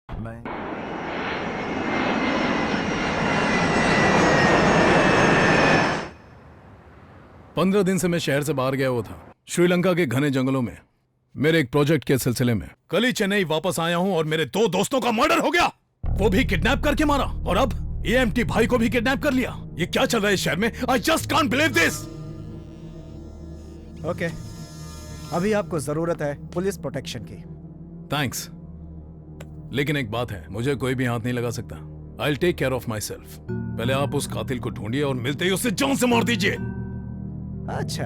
मैं 15 दिन से मैं शहर से बाहर गया हुआ था, श्रीलंका के घने जंगलों में, मेरे एक प्रोजेक्ट के सिलसिले में। कल ही चेन्नई वापस आया हूं और मेरे 2 दोस्तों का मर्डर हो गया, वो भी किडनैप करके मारा, और अब एएमटी भाई को भी किडनैप कर लिया। ये क्या चल रहा है इस शहर में? I just can't believe this. Okay, अभी आपको जरूरत है पुलिस प्रोटेक्शन की। थैंक्स, लेकिन एक बात है, मुझे कोई भी हाथ नहीं लगा सकता। I'll take care of myself। पहले आप उस कातिल को ढूंढिए और मिलते ही उसे जान से मार दीजिए। अच्छा,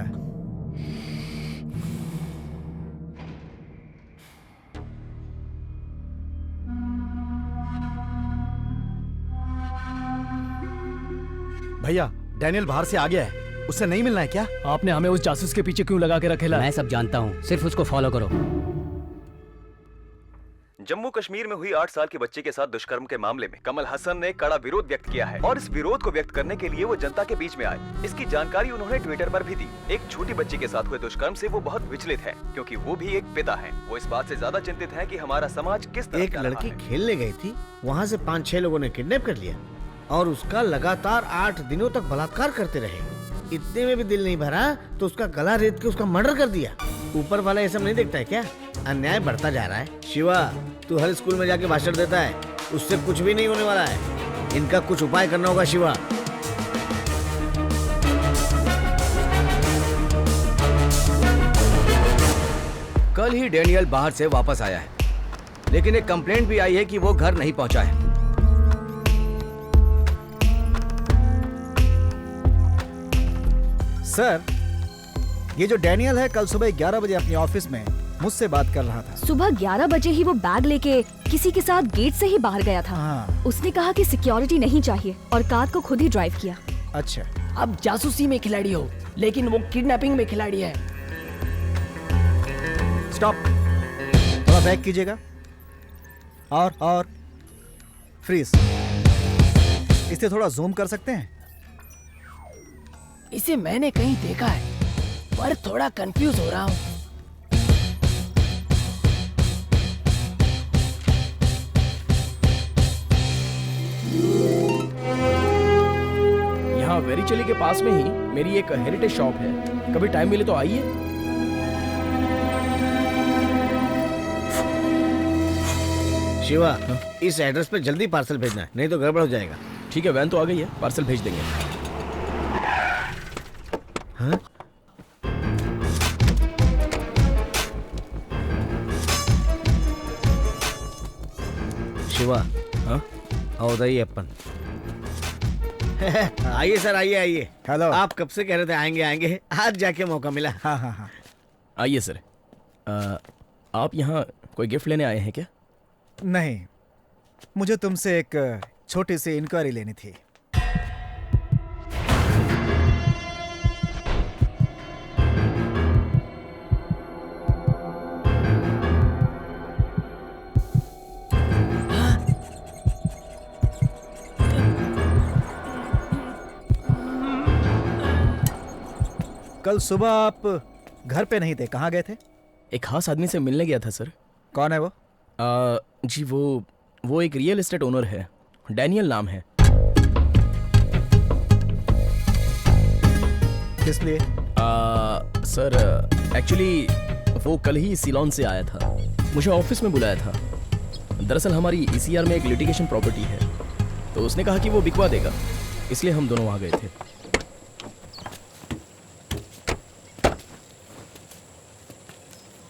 भैया डैनियल बाहर से आ गया है, उससे नहीं मिलना है क्या? आपने हमें उस जासूस के पीछे क्यों लगा के रखेला? मैं सब जानता हूँ, सिर्फ उसको फॉलो करो। जम्मू कश्मीर में हुई 8 साल के बच्चे के साथ दुष्कर्म के मामले में कमल हसन ने कड़ा विरोध व्यक्त किया है, और इस विरोध को व्यक्त करने के लिए वो जनता के बीच में आए। इसकी जानकारी उन्होंने ट्विटर पर भी दी। एक छोटी बच्ची के साथ हुए दुष्कर्म से वो बहुत विचलित है, क्योंकि वो भी एक पिता है। वो इस बात से ज्यादा चिंतित है कि हमारा समाज किस तरह एक लड़की खेलने गई थी, वहाँ से 5-6 लोगों ने किडनैप कर लिया और उसका लगातार 8 दिनों तक बलात्कार करते रहे। इतने में भी दिल नहीं भरा तो उसका गला रेत के उसका मर्डर कर दिया। ऊपर वाला ये सब नहीं देखता है क्या? अन्याय बढ़ता जा रहा है। शिवा, तू हर स्कूल में जाके भाषण देता है, उससे कुछ भी नहीं होने वाला है। इनका कुछ उपाय करना होगा शिवा। कल ही डैनियल बाहर से वापस आया है, लेकिन एक कंप्लेंट भी आई है कि वो घर नहीं पहुंचा है। सर, ये जो डैनियल है कल सुबह 11 बजे अपनी ऑफिस में मुझसे बात कर रहा था। सुबह 11 बजे ही वो बैग लेके किसी के साथ गेट से ही बाहर गया था। हाँ। उसने कहा कि सिक्योरिटी नहीं चाहिए और कार को खुद ही ड्राइव किया। अच्छा, अब जासूसी में खिलाड़ी हो, लेकिन वो किडनैपिंग में खिलाड़ी है। स्टॉप, थोड़ा बैक कीजिएगा। और फ्रीज। इसे थोड़ा जूम कर सकते हैं? इसे मैंने कहीं देखा है, पर थोड़ा कंफ्यूज हो रहा हूँ। यहाँ वेरिचेली के पास में ही मेरी एक हेरिटेज शॉप है, कभी टाइम मिले तो आइए। शिवा, इस एड्रेस पे जल्दी पार्सल भेजना है, नहीं तो गड़बड़ हो जाएगा। ठीक है, वैन तो आ गई है, पार्सल भेज देंगे। हाँ? शिवा, हाँ? आओ उधर अपन। आइए सर, आइए आइए। हेलो। आप कब से कह रहे थे आएंगे आएंगे, आज जाके मौका मिला। हाँ हाँ हाँ। आइए सर। आप यहाँ कोई गिफ्ट लेने आए हैं क्या? नहीं, मुझे तुमसे एक छोटी सी इंक्वायरी लेनी थी। कल सुबह आप घर पे नहीं थे, कहाँ गए थे? एक खास आदमी से मिलने गया था सर। कौन है वो? जी वो एक रियल एस्टेट ओनर है, डैनियल नाम है। किस लिए? सर एक्चुअली वो कल ही सिलोन से आया था, मुझे ऑफिस में बुलाया था। दरअसल हमारी ईसीआर में एक लिटिगेशन प्रॉपर्टी है, तो उसने कहा कि वो बिकवा देगा, इसलिए हम दोनों वहाँ गए थे।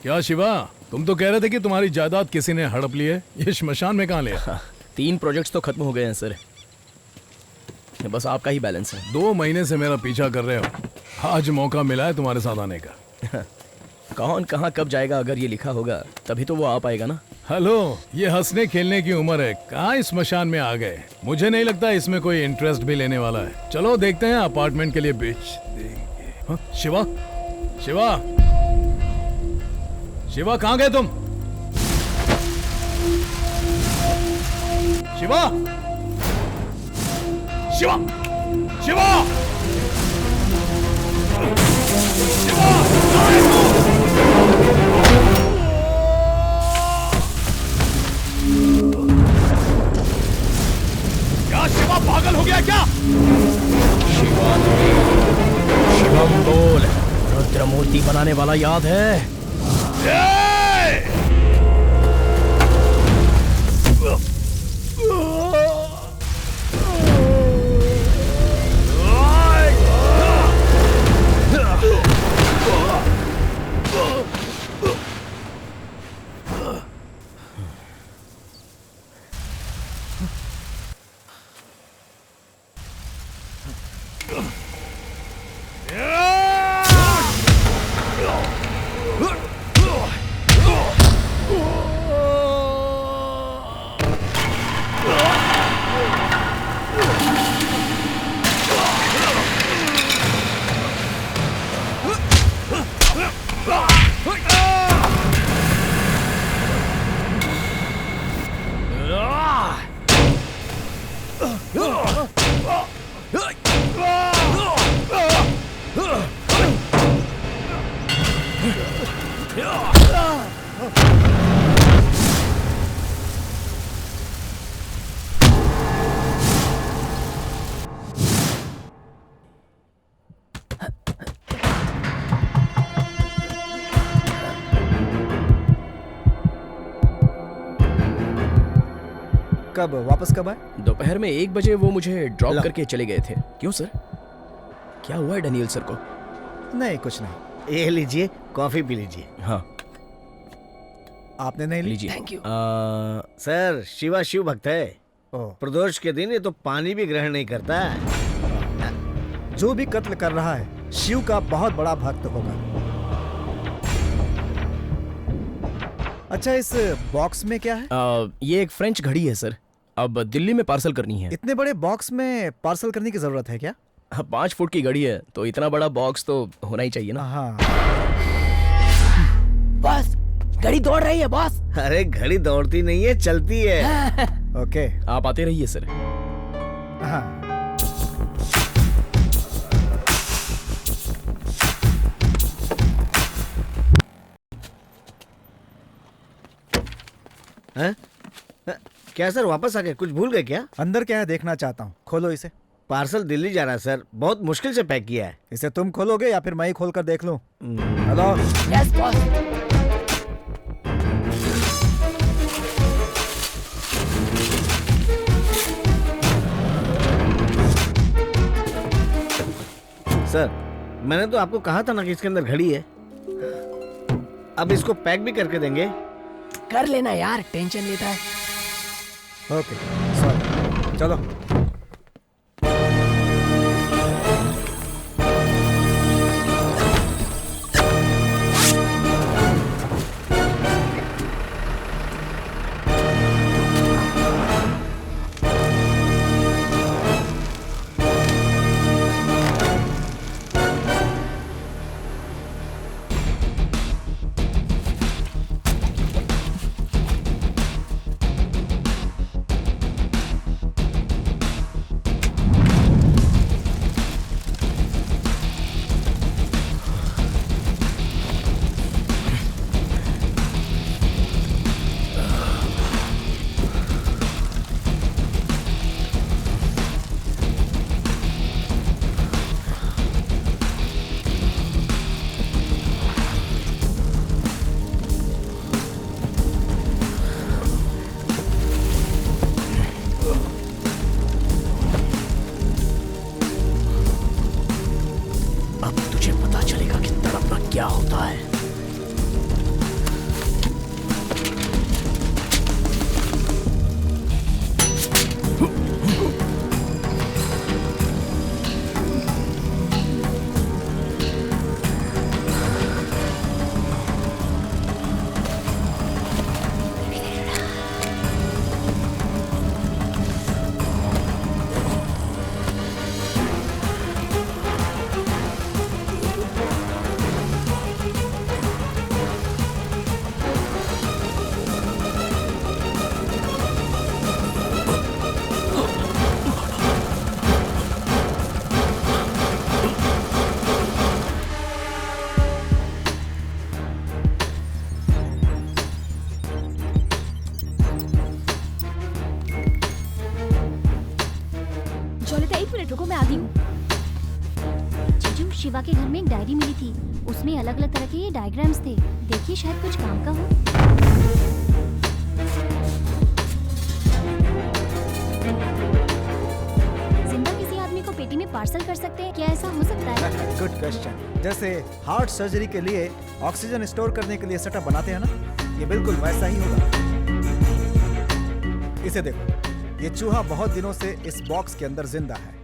क्या शिवा, तुम तो कह रहे थे कि तुम्हारी जायदाद किसी ने हड़प ली है, ये श्मशान में कहाँ लिया? 3 प्रोजेक्ट्स तो खत्म हो गए हैं सर, बस आपका ही बैलेंस है। 2 महीने से मेरा पीछा कर रहे हो, आज मौका मिला है तुम्हारे साथ आने का। कौन कहाँ कब जाएगा, अगर ये लिखा होगा तभी तो वो आ पाएगा ना। हेलो, ये हंसने खेलने की उम्र है, कहाँ इस श्मशान में आ गए? मुझे नहीं लगता इसमें कोई इंटरेस्ट भी लेने वाला है। चलो देखते हैं, अपार्टमेंट के लिए बेच देंगे। हाँ? शिवा, शिवा, शिवा कहाँ गए तुम? शिवा, शिवा, शिवा, शिवा, कहाँ है तू? क्या शिवा पागल हो गया क्या? शिवम बोल, रुद्र मूर्ति बनाने वाला याद है? कब वापस कब आए? दोपहर में 1 बजे वो मुझे ड्रॉप करके चले गए थे। क्यों सर, क्या हुआ है डैनियल सर को? नहीं कुछ नहीं। ये लीजिए, कॉफी पी लीजिए। हाँ आपने नहीं ली? लीजिए। Thank you. Sir, Shiva Shiv भक्त है, प्रदोष के दिन ये तो पानी भी ग्रहण नहीं करता है। जो भी कत्ल कर रहा है शिव का बहुत बड़ा भक्त होगा। अच्छा, इस बॉक्स में क्या है? ये एक फ्रेंच घड़ी है सर, अब दिल्ली में पार्सल करनी है। इतने बड़े बॉक्स में पार्सल करने की जरूरत है क्या? 5 फुट की घड़ी है, तो इतना बड़ा बॉक्स तो होना ही चाहिए ना। हाँ। बस घड़ी दौड़ रही है बॉस। अरे घड़ी दौड़ती नहीं है, चलती है। ओके आप आते रहिए सर। हाँ हैं? क्या सर वापस आ गए? कुछ भूल गए क्या? अंदर क्या है देखना चाहता हूँ, खोलो इसे। पार्सल दिल्ली जा रहा है सर, बहुत मुश्किल से पैक किया है। इसे तुम खोलोगे या फिर मैं ही खोल कर देख लूं? हेलो। Yes boss. सर मैंने तो आपको कहा था ना कि इसके अंदर घड़ी है। अब इसको पैक भी करके देंगे। कर लेना यार, टेंशन लेता है। ओके सॉरी, चलो। क्या होता है। शिवा के घर में एक डायरी मिली थी, उसमें अलग अलग तरह के ये डायग्राम्स थे। देखिए शायद कुछ काम का हो। जिंदा किसी आदमी को पेटी में पार्सल कर सकते हैं, क्या ऐसा हो सकता है? Good question. जैसे हार्ट सर्जरी के लिए ऑक्सीजन स्टोर करने के लिए सेटअप बनाते हैं ना, ये बिल्कुल वैसा ही होगा। इसे देखो, ये चूहा बहुत दिनों से इस बॉक्स के अंदर जिंदा है।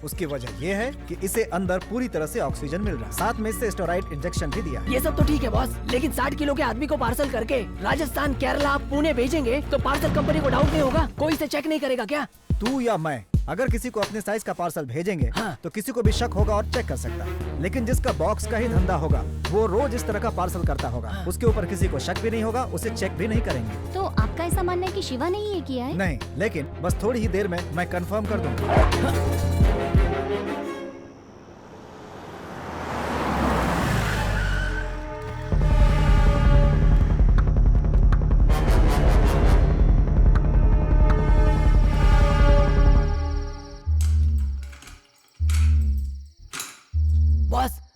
उसकी वजह यह है कि इसे अंदर पूरी तरह से ऑक्सीजन मिल रहा है, साथ में इससे स्टेरॉइड इंजेक्शन भी दिया। ये सब तो ठीक है बॉस, लेकिन 60 किलो के आदमी को पार्सल करके राजस्थान, केरला, पुणे भेजेंगे तो पार्सल कंपनी को डाउट नहीं होगा? कोई इसे चेक नहीं करेगा क्या? तू या मैं अगर किसी को अपने साइज का पार्सल भेजेंगे तो किसी को भी शक होगा और चेक कर सकता है। लेकिन जिसका बॉक्स का ही धंधा होगा, वो रोज इस तरह का पार्सल करता होगा, उसके ऊपर किसी को शक भी नहीं होगा, उसे चेक भी नहीं करेंगे। तो आपका ऐसा मानना है कि शिवा ने ये किया है? नहीं, लेकिन बस थोड़ी ही देर में मैं कंफर्म कर दूंगा।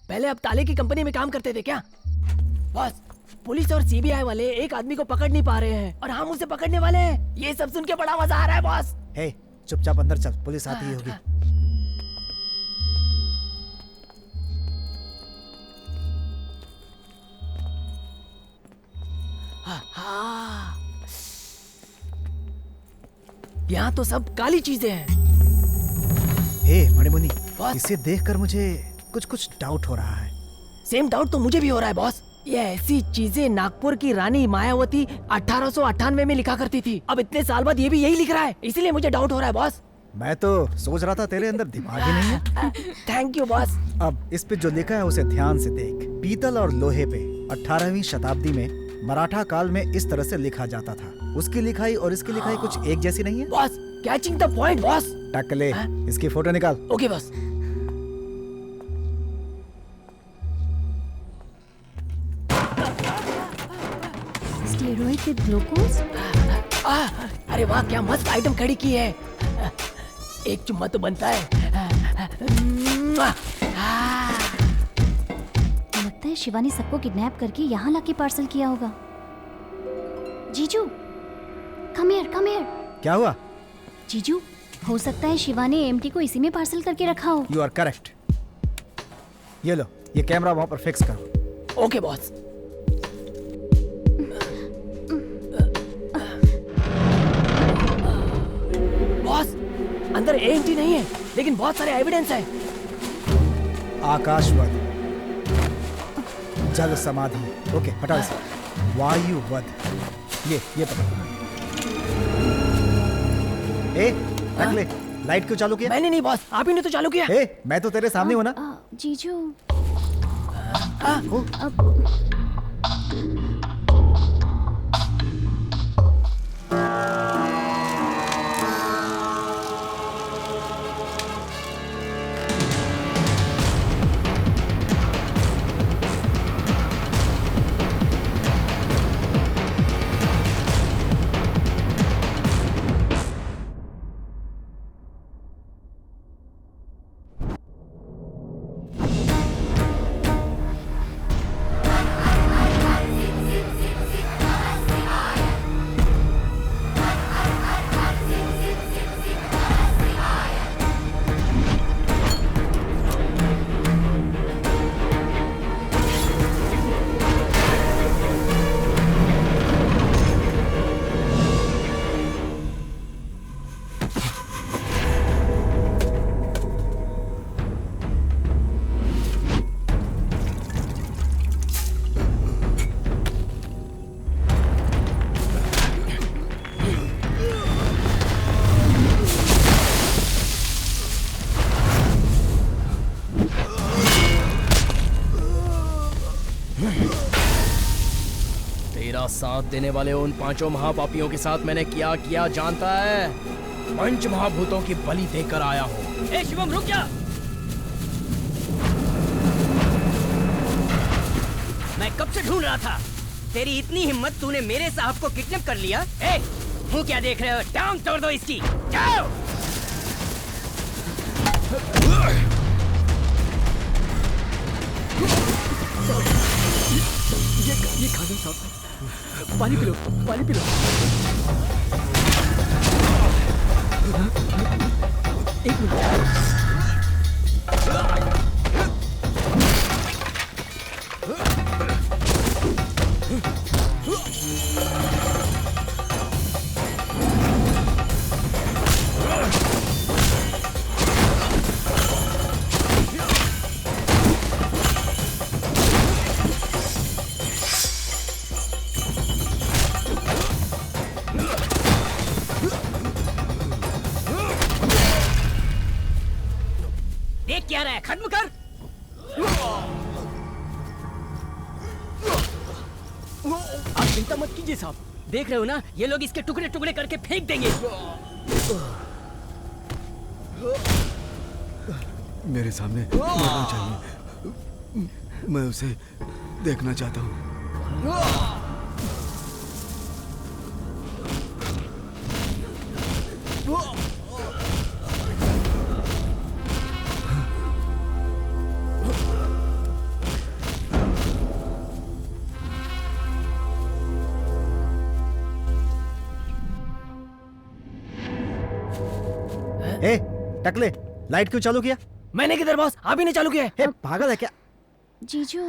पहले आप ताले की कंपनी में काम करते थे क्या? बॉस, पुलिस और सीबीआई वाले एक आदमी को पकड़ नहीं पा रहे हैं और हम उसे पकड़ने वाले हैं। ये सब सुन के बड़ा मजा आ रहा है बॉस। हे, चुपचाप अंदर चल, पुलिस आती ही होगी। यहाँ तो सब काली चीजें हैं। हे मणिमुनि, इसे देखकर मुझे कुछ डाउट हो रहा है। सेम डाउट तो मुझे भी हो रहा है बॉस। ये ऐसी चीजें नागपुर की रानी मायावती 1898 में लिखा करती थी। अब इतने साल बाद ये भी यही लिख रहा है, इसीलिए मुझे डाउट हो रहा है बॉस। मैं तो सोच रहा था तेरे अंदर दिमाग ही नहीं है। Thank you boss. अब इस पे जो लिखा है उसे ध्यान से देख। पीतल और लोहे पे 18वीं शताब्दी में मराठा काल में इस तरह से लिखा जाता था। उसकी लिखाई और इसकी लिखाई कुछ एक जैसी नहीं है? Boss, catching the point boss. टकले, इसकी फोटो निकाल। Okay boss. Steroid with glucose. अरे वाह, क्या मस्त आइटम खड़ी की है। एक चुम्मा तो बनता है। लगता है शिवा ने सबको किडनैप करके यहाँ लाके पार्सल किया होगा। जीजू, कम हियर। क्या हुआ? जीजू, हो सकता है शिवा ने एएमटी को इसी में पार्सल करके रखा हो। You are correct. ये लो, ये कैमरा वहां पर फिक्स करो। Okay boss. बॉस, अंदर एएमटी नहीं है, लेकिन बहुत सारे एविडेंस है। आकाशवध, जल समाधि, ओके हटाओ इसे। वायुवध, ये पकड़। ए, टकले, लाइट क्यों चालू किया? मैंने नहीं बॉस, आप ही ने तो चालू किया। ए, मैं तो तेरे सामने हूं ना। जीजू, तेरा साथ देने वाले उन 5 महापापियों के साथ मैंने क्या किया जानता है? 5 महाभूतों की बलि देकर आया हूँ। ए शिवम, रुक जा। मैं कब से ढूंढ रहा था। तेरी इतनी हिम्मत, तूने मेरे साहब को किडनैप कर लिया। ए, मुंह क्या देख रहे हो? टांग तोड़ दो इसकी। जाओ। ये खा लो साहब। पानी पी लो, पानी पी लो। एक मिनट। देख क्या रहा है, खत्म कर। आप चिंता मत कीजिए साहब, देख रहे हो ना, ये लोग इसके टुकड़े टुकड़े करके फेंक देंगे। मेरे सामने मरना चाहिए। मैं उसे देखना चाहता हूँ। ए, टकले, लाइट क्यों चालू किया? मैंने किधर बॉस, आप ही ने चालू किया है। ए, पागल है क्या? जीजू,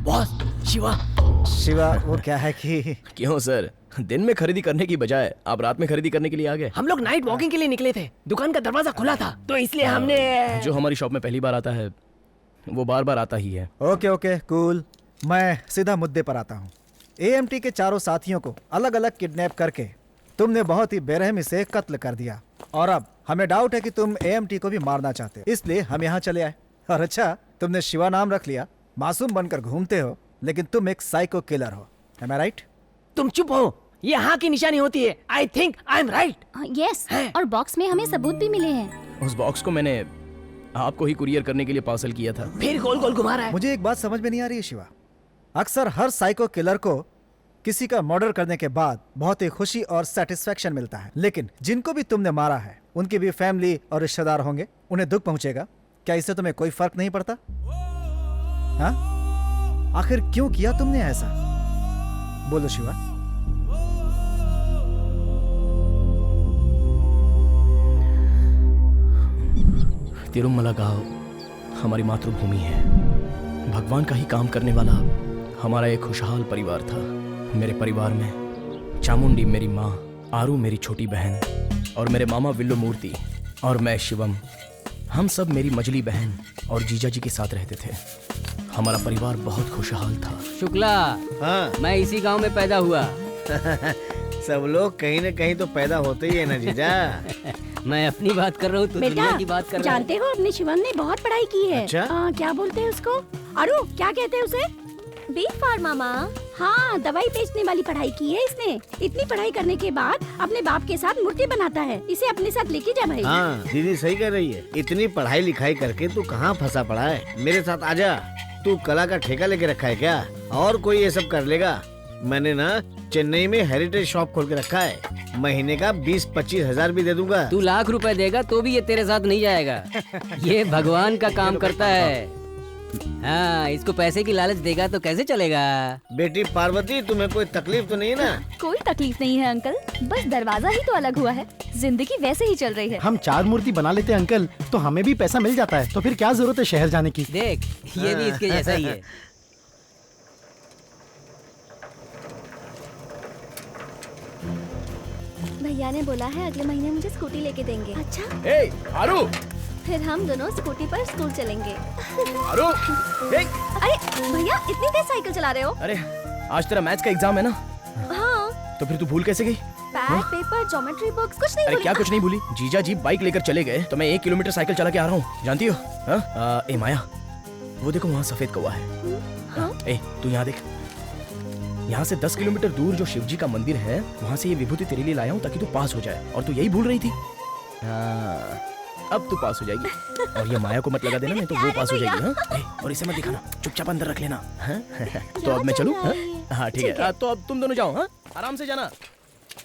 बॉस, शिवा, वो क्या है कि क्यों सर, दिन में खरीदी करने की बजाय आप रात में खरीदी करने के लिए आ गए? हम लोग नाइट वॉकिंग के लिए निकले थे, दुकान का दरवाजा खुला था, तो इसलिए हमने। जो हमारी शॉप में पहली बार आता है वो बार बार आता ही है। ओके ओके कूल, मैं सीधा मुद्दे पर आता हूँ। एएमटी के चारों साथियों को अलग अलग किडनैप करके तुमने बहुत ही बेरहमी से कत्ल कर दिया। और अब हमें डाउट है कि तुम AMT को भी मारना चाहते हो, इसलिए हम यहाँ चले आए। और अच्छा, तुमने शिवा नाम रख लिया, मासूम बनकर घूमते हो, लेकिन तुम एक साइको किलर हो। Am I right? तुम चुप हो, ये हाँ की निशानी होती है। I think I am right. Yes, और बॉक्स में हमें सबूत भी मिले हैं। उस बॉक्स को मैंने आपको ही कुरियर करने के लिए पार्सल किया था। फिर गोल गोल घुमा रहा है। मुझे एक बात समझ में नहीं आ रही है शिवा, अक्सर हर साइको किलर को किसी का मर्डर करने के बाद बहुत ही खुशी और सेटिस्फेक्शन मिलता है, लेकिन जिनको भी तुमने मारा है उनकी भी फैमिली और रिश्तेदार होंगे, उन्हें दुख पहुंचेगा। क्या इससे तुम्हें कोई फर्क नहीं पड़ता? हाँ, आखिर क्यों किया तुमने ऐसा? बोलो शिवा। तिरुमला गांव हमारी मातृभूमि है। भगवान का ही काम करने वाला हमारा एक खुशहाल परिवार था। मेरे परिवार में चामुंडी मेरी माँ, आरू मेरी छोटी बहन और मेरे मामा विल्लू मूर्ति और मैं शिवम, हम सब मेरी मजली बहन और जीजा जी के साथ रहते थे। हमारा परिवार बहुत खुशहाल था। शुक्ला, हाँ, मैं इसी गांव में पैदा हुआ। सब लोग कहीं न कहीं तो पैदा होते ही है ना जीजा। मैं अपनी बात कर रहा हूँ, तू दुनिया की बात कर रहा है। जानते हो अपने शिवम ने बहुत पढ़ाई की है। अच्छा? क्या बोलते हैं उसको? अरु, क्या कहते हैं उसे? बी फार्मा माँ। हाँ, दवाई बेचने वाली पढ़ाई की है इसने। इतनी पढ़ाई करने के बाद अपने बाप के साथ मूर्ति बनाता है। इसे अपने साथ लेके जा भाई। हाँ, दीदी सही कह रही है। इतनी पढ़ाई लिखाई करके तू कहाँ फंसा पड़ा है? मेरे साथ आजा। तू कला का ठेका लेके रखा है क्या? और कोई ये सब कर लेगा? मैंने ना चेन्नई में हेरिटेज शॉप खोल के रखा है, महीने का 20-25 हजार भी दे दूंगा। तू लाख रुपए देगा तो भी ये तेरे साथ नहीं जाएगा। ये भगवान का काम करता है। हाँ, इसको पैसे की लालच देगा तो कैसे चलेगा? बेटी पार्वती, तुम्हें कोई तकलीफ तो नहीं ना? कोई तकलीफ नहीं है अंकल, बस दरवाजा ही तो अलग हुआ है। जिंदगी वैसे ही चल रही है। हम 4 मूर्ति बना लेते हैं अंकल, तो हमें भी पैसा मिल जाता है, तो फिर क्या जरूरत है शहर जाने की? देख, ये भी इसके जैसा ही है। भैया ने बोला है अगले महीने मुझे स्कूटी लेके देंगे। अच्छा? ए, आरू! फिर हम दोनों स्कूटी पर स्कूल चलेंगे। आरू! ए! अरे भैया, इतनी तेज साइकिल चला रहे हो? अरे, आज तेरा मैथ्स का एग्जाम है ना? हाँ। तो फिर तू भूल कैसे गई? पैड, पेपर, ज्योमेट्री बॉक्स, कुछ नहीं अरे भूली। क्या कुछ नहीं भूली? जीजा जी बाइक लेकर चले गए तो मैं 1 किलोमीटर साइकिल चला के आ रहा हूँ, जानती हो? हाँ? ए माया, वो देखो वहाँ सफेद कौवा है। हाँ? ए, तू यहाँ देख। यहाँ से 10 किलोमीटर दूर जो शिव जी का मंदिर है, वहाँ से ये विभूति तेरे लिए लाया हूँ ताकि तू पास हो जाए। और तू यही भूल रही थी। हाँ, अब तू पास हो जाएगी। और ये माया को मत लगा देना, नहीं तो वो पास हो जाएगी। हाँ? और इसे मत दिखाना, चुपचाप अंदर रख लेना। हाँ? तो अब मैं चलूँ? हाँ ठीक है। तो अब तुम दोनों जाओ। हाँ, आराम से जाना।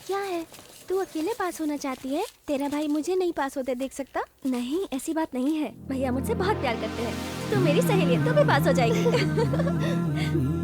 क्या है, तू अकेले पास होना चाहती है? तेरा भाई मुझे नहीं पास होते देख सकता? नहीं, ऐसी बात नहीं है। भैया मुझसे बहुत प्यार करते हैं। तू मेरी सहेली है, तू भी पास हो जाएगी।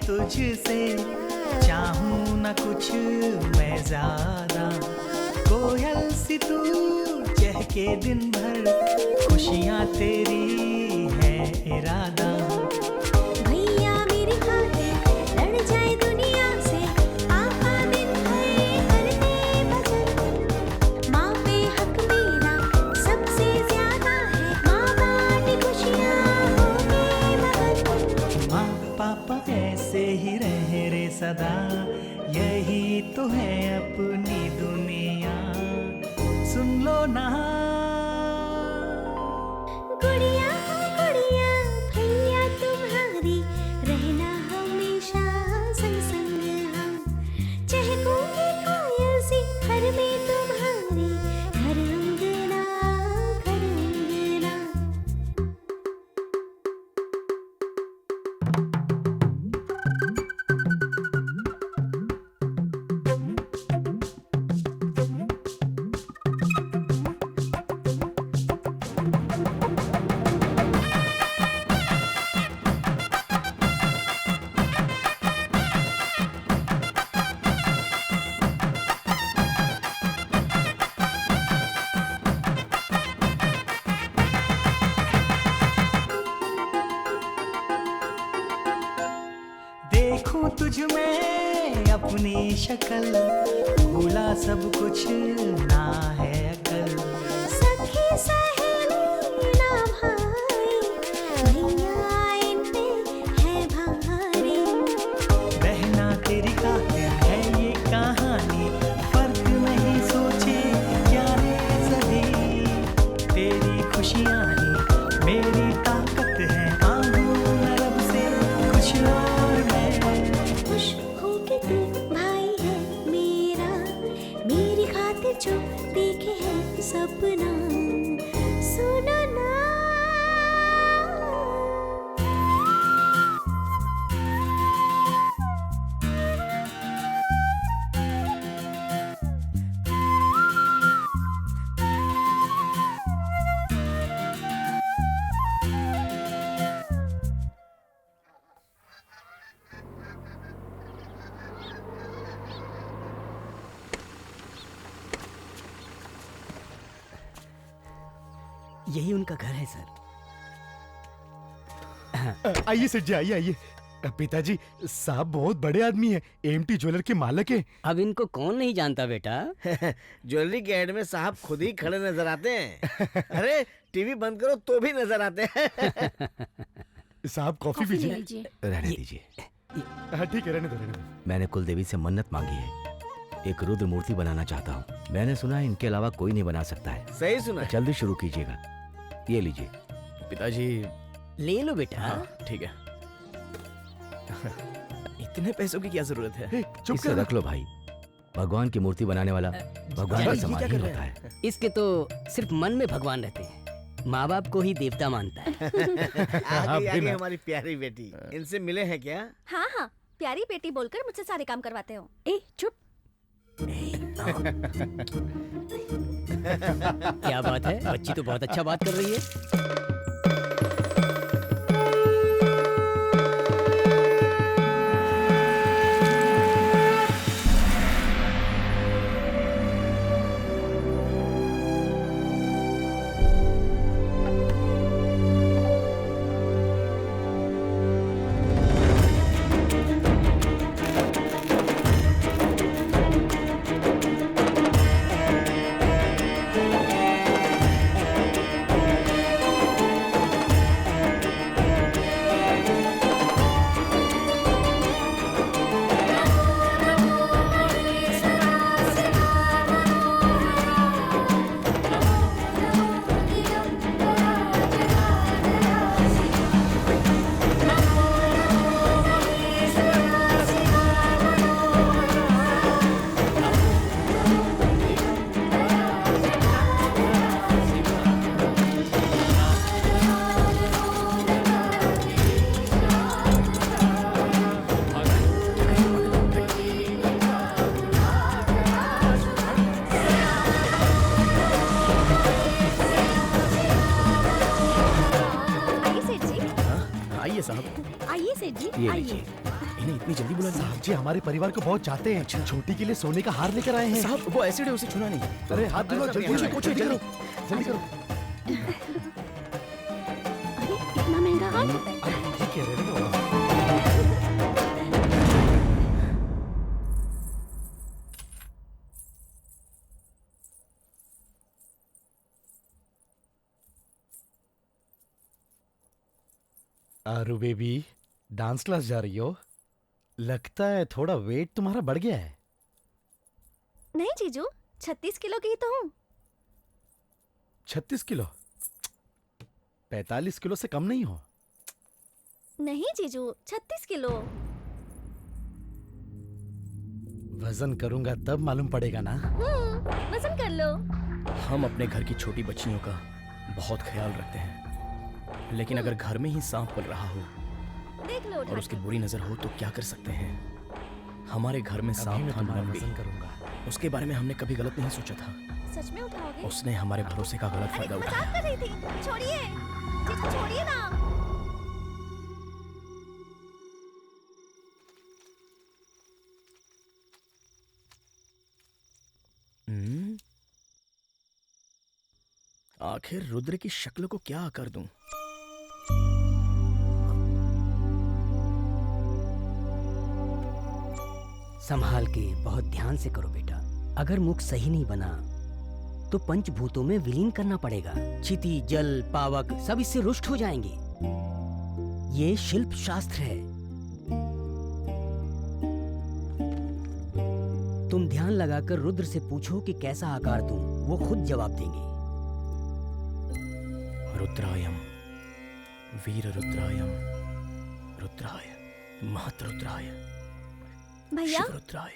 तुझसे चाहूं न कुछ मैं ज्यादा, कोयल सी तू चहके दिन भर, खुशियां तेरी है इरादा। भैया मेरी खातिर लड़ जाए दुनिया से, पापा दिन भर करते भजन। माँ पे हक मेरा सबसे ज्यादा है, माँ बाटी खुशियाँ होंगी मगन। माँ पापा ऐसे ही रहे रे सदा, यही तो है अपनी दुनिया। सुन लो ना गुड़िया गुड़िया भैया तुम्हारी, रहना हमेशा संग संग हम। चहकूंगी कोयल सी घर में तुम्हारी, घर अंगना घर अंगना। देखूं तुझ में अपनी शक्ल, भूला सब कुछ ना है अकल। सखी सहेली ना भाई, भैया इन पे है भारी। बहना तेरी खातिर है ये कहानी, फर्क नहीं सोचे क्या रे सभी। तेरी खुशियाँ ही मेरी ताकत है, मांगू मैं रब से कुछ और मैं। खुश हो के तू भाई है मेरा, मेरी खातिर जो देखे है सपना, सुनो ना। यही उनका घर है सर। आइए सेठ जी, आइए आइए। पिताजी, साहब बहुत बड़े आदमी हैं, एमटी ज्वेलर के मालिक हैं। अब इनको कौन नहीं जानता बेटा। ज्वेलरी के एड में साहब खुद ही खड़े नजर आते हैं। अरे टीवी बंद करो तो भी नजर आते हैं। साहब कॉफी पीजिए। रहने दीजिए। हाँ ठीक है, रहने दो रहने दो। मैंने कुल देवी से मन्नत मांगी है, एक रुद्र मूर्ति बनाना चाहता हूँ। मैंने सुना है इनके अलावा कोई नहीं बना सकता है। सही सुना है। जल्दी शुरू कीजिएगा। ये लीजिए। पिताजी ले लो बेटा। हाँ ठीक है। इतने पैसों की क्या जरूरत है? इसे रख लो भाई। भगवान की मूर्ति बनाने वाला भगवान का समान ही होता है। इसके तो सिर्फ मन में भगवान रहते हैं, माँ बाप को ही देवता मानता है। आगे आगे हमारी प्यारी बेटी, इनसे मिले हैं क्या? हाँ हाँ, प्यारी बेटी बोलकर मुझसे सारे काम करवाते हो। ए चुप। क्या बात है, बच्ची तो बहुत अच्छा बात कर रही है। ये लीजिए। इन्हें इतनी जल्दी बुला साहब जी हमारे परिवार को बहुत चाहते हैं। छोटी के लिए सोने का हार लेकर आए हैं। साहब वो एसिड है, उसे छूना नहीं। अरे हाथ धुलो, जल्दी करो, जल्दी करो। इतना महंगा हाँ बताइए। आरू बेबी, डांस क्लास जा रही हो? लगता है थोड़ा वेट तुम्हारा बढ़ गया है। नहीं जीजू, 36 किलो की ही तो हूँ। 36 किलो? 45 किलो से कम नहीं हो? नहीं जीजू, 36 किलो। वजन करूंगा तब मालूम पड़ेगा ना। वजन कर लो। हम अपने घर की छोटी बच्चियों का बहुत ख्याल रखते हैं, लेकिन अगर घर में ही सांप पल रहा हो देख लो और उसकी बुरी नजर हो तो क्या कर सकते हैं। हमारे घर में सांप था नंबी, उसके बारे में हमने कभी गलत नहीं सोचा था। सच में उठाओगे? उसने हमारे भरोसे का गलत फायदा उठाया। मजाक कर रही थी। छोड़िए जीजू, छोड़िए ना। आखिर रुद्र की शक्ल को क्या कर दूं? संभाल के, बहुत ध्यान से करो बेटा। अगर मुख सही नहीं बना तो पंचभूतों में विलीन करना पड़ेगा। क्षिति, जल, पावक सब इससे रुष्ट हो जाएंगे। ये शिल्प शास्त्र है। तुम ध्यान लगाकर रुद्र से पूछो कि कैसा आकार दूं, वो खुद जवाब देंगे। रुद्रायम, वीर रुद्रायम, रुद्राय, महतरुद्राय, भैया, रुद्राय।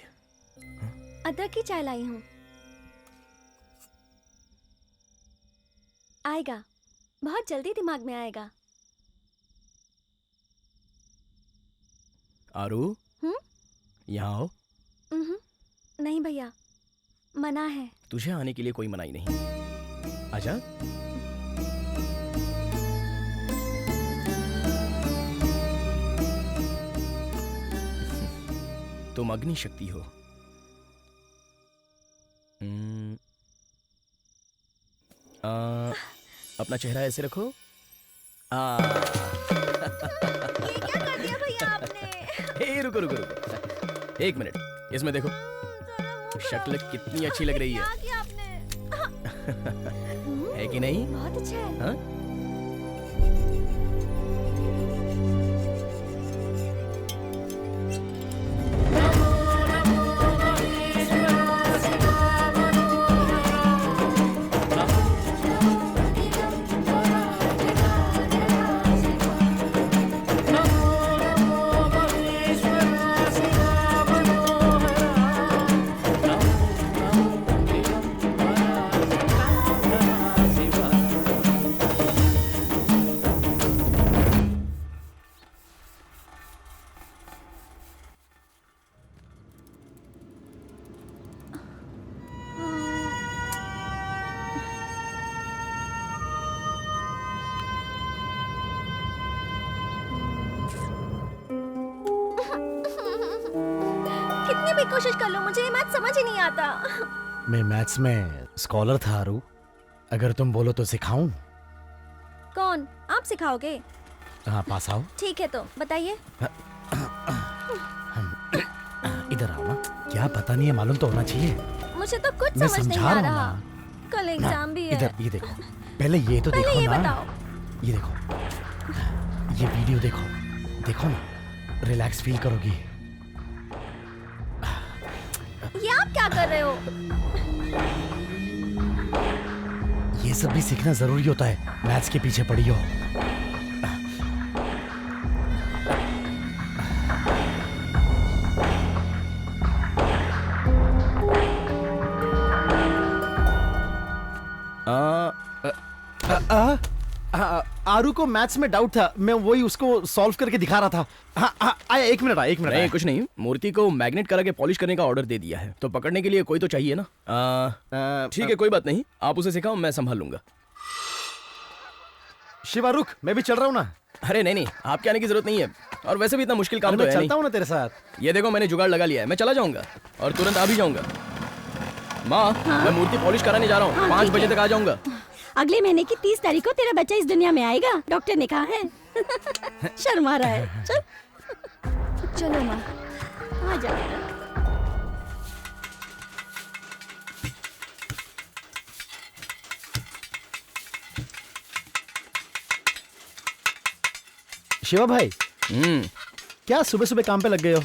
अदरक की चाय लाई हूँ। आएगा, बहुत जल्दी दिमाग में आएगा। आरू, यहाँ आओ। नहीं भैया, मना है। तुझे आने के लिए कोई मनाही नहीं। आजा। तुम अग्नि शक्ति हो। अपना चेहरा ऐसे रखो। ये क्या कर दिया भैया आपने? रुको रुको रुको, एक मिनट, इसमें देखो, शक्ल कितनी अच्छी लग रही है। क्या किया आपने? है कि नहीं? बहुत अच्छा है। हाँ? कितनी भी कोशिश कर लो, मुझे ये मैथ समझ ही नहीं आता। मैं मैथ्स में स्कॉलर था आरू। अगर तुम बोलो तो सिखाऊं? कौन? आप सिखाओगे? हाँ, पास आओ। ठीक है, तो बताइए। इधर आओ ना। क्या पता नहीं है, मालूम तो होना चाहिए। मुझे तो कुछ मैं समझ नहीं समझा आ रहा रहा। हूँ कल एग्जाम भी है। इधर ये देखो, पहले ये तो पहले देखो ये ना। बताओ। ये देखो, ये वीडियो देखो, देखो ना, रिलैक्स फील करोगी। ये आप क्या कर रहे हो? ये सब भी सीखना जरूरी होता है, मैथ्स के पीछे पड़ी हो। आरू को मैथ्स में डाउट था, मैं वही उसको सॉल्व करके दिखा रहा था। हाँ, आया, एक मिनट आया। नहीं, कुछ नहीं, मूर्ति को मैग्नेट करा के पॉलिश करने का ऑर्डर दे दिया है, तो पकड़ने के लिए कोई तो चाहिए ना। ठीक है, कोई बात नहीं, आप उसे सिखाओ, मैं संभाल लूंगा। शिवा रुक, मैं भी चल रहा हूँ ना। अरे नहीं, आपके आने की जरूरत नहीं है, और वैसे भी इतना मुश्किल काम तो है चलता हूँ ना तेरे साथ। ये देखो, मैंने जुगाड़ लगा लिया है, मैं चला जाऊंगा और तुरंत आ भी जाऊंगा। माँ, मैं मूर्ति पॉलिश कराने जा रहा हूँ, 5 बजे तक आ जाऊंगा। अगले महीने की 30 तारीख को तेरा बच्चा इस दुनिया में आएगा, डॉक्टर ने कहा है। शर्मा रहा है। चल चलो माँ। आ जा। शिवा भाई, क्या सुबह सुबह काम पे लग गए हो?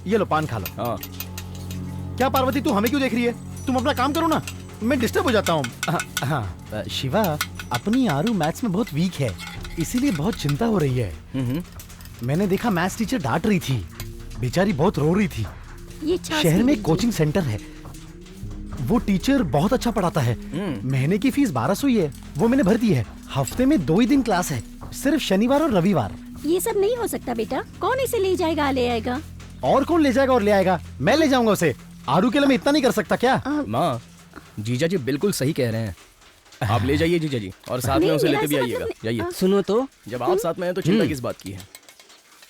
ये लो पान खा लो। हाँ। क्या पार्वती, तू हमें क्यों देख रही है? तुम अपना काम करो ना, मैं डिस्टर्ब हो जाता हूँ। हाँ शिवा, अपनी आरू मैथ्स में बहुत वीक है, इसीलिए बहुत चिंता हो रही है। मैंने देखा मैथ्स टीचर डांट रही थी, बेचारी बहुत रो रही थी। ये शहर में एक कोचिंग सेंटर है, वो टीचर बहुत अच्छा पढ़ाता है। महीने की फीस 1200 ही है, वो मैंने भर दी है। हफ्ते में 2 ही दिन क्लास है, सिर्फ शनिवार और रविवार। ये सब नहीं हो सकता बेटा, कौन इसे ले जाएगा ले आएगा? और कौन ले जाएगा और ले आएगा? मैं ले जाऊंगा उसे। आरू के लिए मैं इतना नहीं कर सकता क्या? माँ, जीजा जी बिल्कुल सही कह रहे हैं, आप ले जाइए जीजा जी, और साथ में उसे लेते भी आइएगा। जाइए। सुनो तो, जब आप साथ में हैं तो चिंता किस बात की है?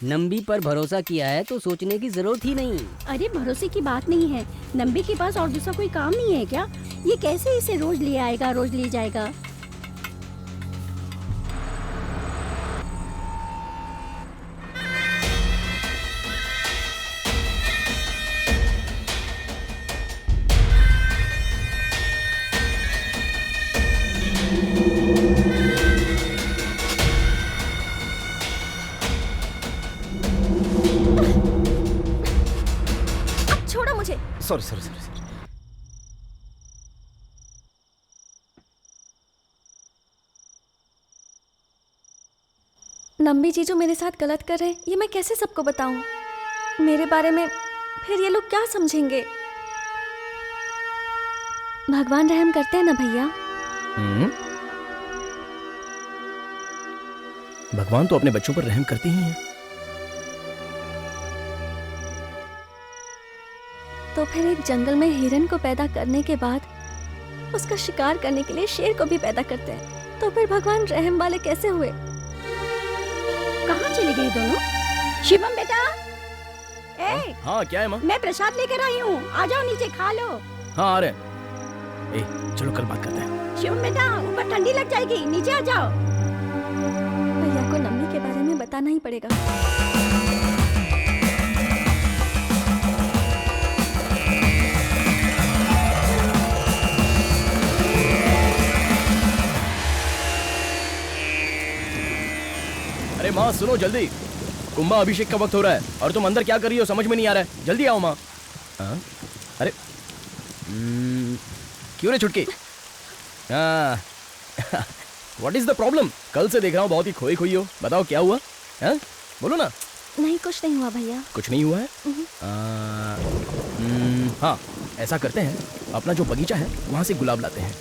नंबी पर भरोसा किया है तो सोचने की जरूरत ही नहीं। अरे भरोसे की बात नहीं है, नंबी के पास और दूसरा कोई काम नहीं है क्या? ये कैसे इसे रोज ले आएगा, रोज ले जाएगा? Sorry sorry sorry. नंबी जीजू मेरे साथ गलत कर रहे हैं, ये मैं कैसे सबको बताऊं? मेरे बारे में फिर ये लोग क्या समझेंगे? भगवान रहम करते हैं ना भैया। भगवान तो अपने बच्चों पर रहम करते ही हैं। तो फिर एक जंगल में हिरन को पैदा करने के बाद उसका शिकार करने के लिए शेर को भी पैदा करते हैं, तो फिर भगवान रहम वाले कैसे हुए? कहाँ चली गई दोनों? शिवम बेटा, ए, हाँ क्या है माँ? मैं प्रसाद लेकर आई हूँ, आ जाओ नीचे खा लो। हाँ आ रहे हैं। ए, चलो कल बात करते हैं। शिवम बेटा, ऊपर ठंडी लग जाएगी, नीचे आ जाओ। भैया को नम्मी के बारे में बताना ही पड़ेगा। अरे माँ सुनो जल्दी, कुंभा अभिषेक का वक्त हो रहा है और तुम अंदर क्या कर रही हो समझ में नहीं आ रहा है। जल्दी आओ माँ। अरे क्यों रे छुटकी? What is the problem? कल से देख रहा हूँ बहुत ही खोई खोई हो, बताओ क्या हुआ? बोलो ना। नहीं कुछ नहीं हुआ भैया। कुछ नहीं हुआ है? हाँ ऐसा करते हैं, अपना जो बगीचा है वहाँ से गुलाब लाते हैं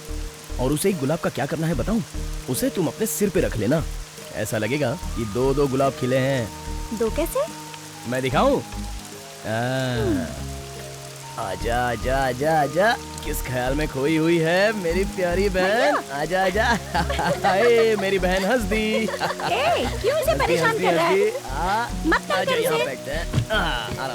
और उसे एक गुलाब का क्या करना है बताऊँ? उसे तुम अपने सिर पे रख लेना, ऐसा लगेगा कि 2-2 गुलाब खिले हैं। 2 कैसे? मैं दिखाऊं? आजा आजा आजा आजा, किस ख्याल में खोई हुई है मेरी प्यारी बहन? आजा आजा। हाय मेरी बहन हंस दी। क्यों इसे परेशान कर रहा है? मत कर इसे।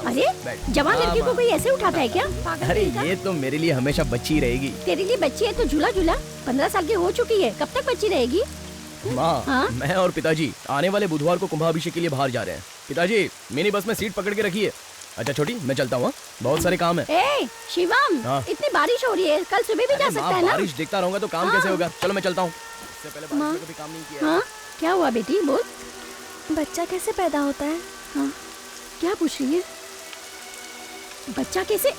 अरे जवान लड़की को कोई ऐसे उठाता है क्या? अरे ये तो मेरे लिए हमेशा बच्ची रहेगी। तेरे लिए बच्ची है तो झूला झूला, 15 साल की हो चुकी है, कब तक बच्ची रहेगी? माँ, मैं और पिताजी आने वाले बुधवार को कुंभाभिषेक के लिए बाहर जा रहे हैं। पिताजी मिनी बस में सीट पकड़ के रखिए। अच्छा छोटी, मैं चलता हूँ, बहुत सारे काम है। शिवम, इतनी बारिश हो रही है, कल सुबह भी जा सकता है ना? बारिश देखता रहूंगा तो काम कैसे होगा? चलो मैं चलता हूँ। इससे पहले बारिश में कभी काम नहीं किया। हाँ, क्या हुआ बेटी? बोल। बच्चा कैसे पैदा होता है? हाँ, क्या पूछ रही है? बच्चा कैसे?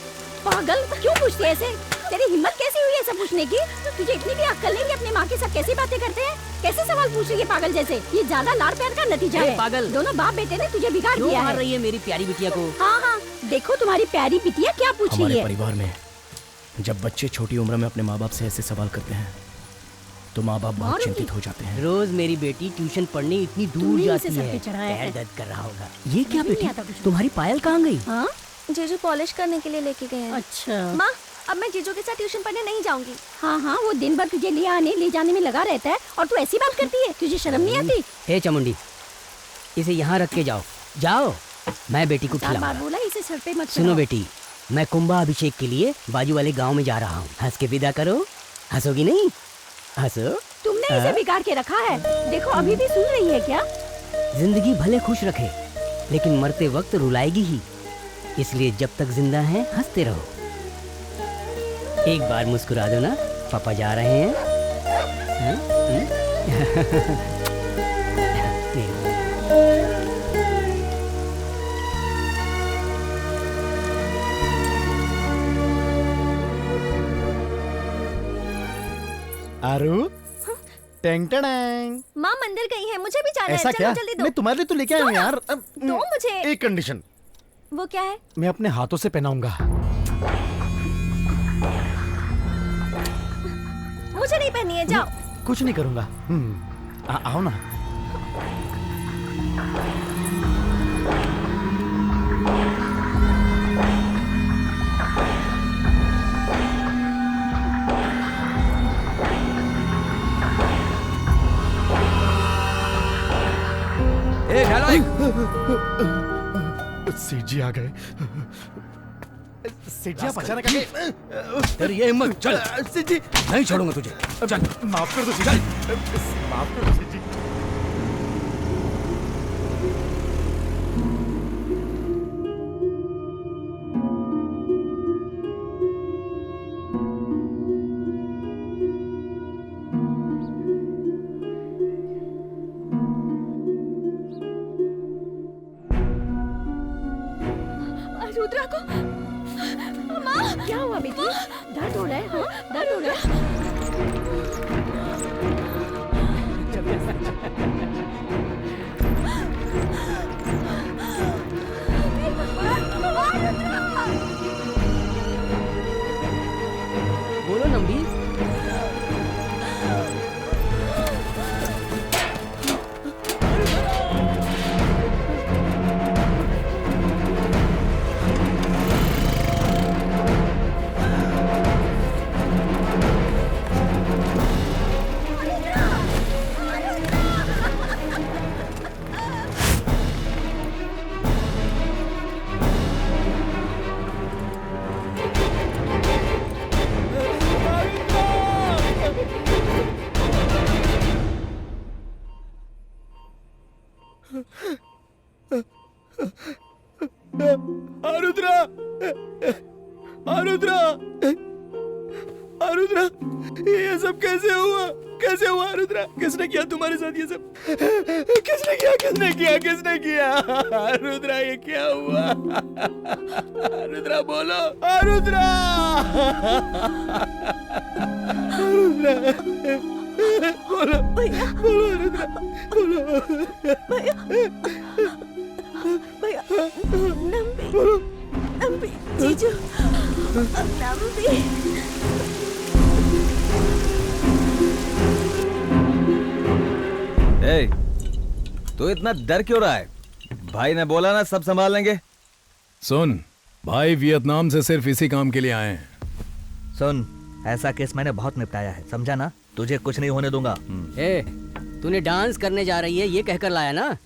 पागल, क्यों पूछती है ऐसे? तेरी हिम्मत कैसी हुई ऐसा पूछने की? तुझे इतनी भी अक्ल नहीं कि अपनी माँ के साथ कैसी बातें करते हैं? कैसे सवाल पूछ रही है पागल जैसे? ये ज्यादा लाड़ प्यार का नतीजा है। पागल, दोनों बाप बेटे ने तुझे बिगाड़ दिया है। मार रही है मेरी प्यारी बिटिया को। हाँ हाँ, देखो तुम्हारी प्यारी बिटिया क्या पूछ रही है। हमारे परिवार में जब बच्चे छोटी उम्र में अपने माँ बाप से ऐसे सवाल करते हैं तो माँ बाप बहुत चिंतित हो जाते हैं। रोज मेरी बेटी ट्यूशन पढ़ने इतनी दूर जाती है, पैर दर्द कर रहा होगा। ये क्या बेटी, तुम्हारी पायल कहाँ गई? जीजू पॉलिश करने के लिए लेके गए हैं। अच्छा माँ, अब मैं जीजू के साथ ट्यूशन पढ़ने नहीं जाऊंगी। हाँ हाँ, वो दिन भर तुझे ले जाने में लगा रहता है और तू ऐसी बात करती है, तुझे शर्म नहीं आती? हे चामुंडी, इसे यहाँ रख के जाओ, जाओ, मैं बेटी को खिलाऊंगा। 4 बार बोला इसे सर पे मत सुनो बेटी, मैं कुंभा अभिषेक के लिए बाजू वाले गांव में जा रहा हूँ, हंस के विदा करो। हंसोगी नहीं? हंसो। तुमने इसे बिगाड़ के रखा है, देखो अभी भी सुन रही है क्या? जिंदगी भले खुश रखे, लेकिन मरते वक्त रुलाएगी ही। इसलिए जब तक जिंदा हैं हंसते रहो। एक बार मुस्कुरा दो ना, पापा जा रहे हैं। हाँ? आरू, टेंग टेंग। माँ मंदिर गई है, मुझे भी जाना है। ऐसा चलो क्या? जल्दी दो। मैं तुम्हारे लिए तो लेके आया हूँ यार। दो मुझे। एक कंडीशन। वो क्या है? मैं अपने हाथों से पहनाऊंगा। मुझे नहीं पहनी है, जाओ। कुछ नहीं करूंगा। आओ ना। सेठ जी आ गए। सेठ जी आप अचानक आ गए। तेरी ये हिम्मत, चल। सेठ जी नहीं छोड़ूंगा तुझे, चल। माफ कर दो सेठ जी। माफ कर दो सेठ जी। रुद्रा को माँ, क्या हुआ बेटी? दर्द हो रहा है? हाँ, दर्द हो रहा है? बोलो नंबी। आरुद्रा, आरुद्रा, आरुद्रा, ये सब कैसे हुआ? कैसे हुआ आरुद्रा? किसने किया तुम्हारे साथ ये सब? किसने किया? किसने किया? किसने किया? आरुद्रा, ये क्या हुआ? आरुद्रा बोलो, आरुद्रा, आरुद्रा, बोलो, बोलो आरुद्रा, बोलो, भैया, नंबी, नंबी, जीजू, नंबी। ए, तू इतना डर क्यों रहा है? भाई ने बोला ना सब संभाल लेंगे। सुन, भाई वियतनाम से सिर्फ इसी काम के लिए आए हैं। सुन, ऐसा केस मैंने बहुत निपटाया है, समझा ना? तुझे कुछ नहीं होने दूंगा। ए, तूने डांस करने जा रही है ये कहकर लाया ना?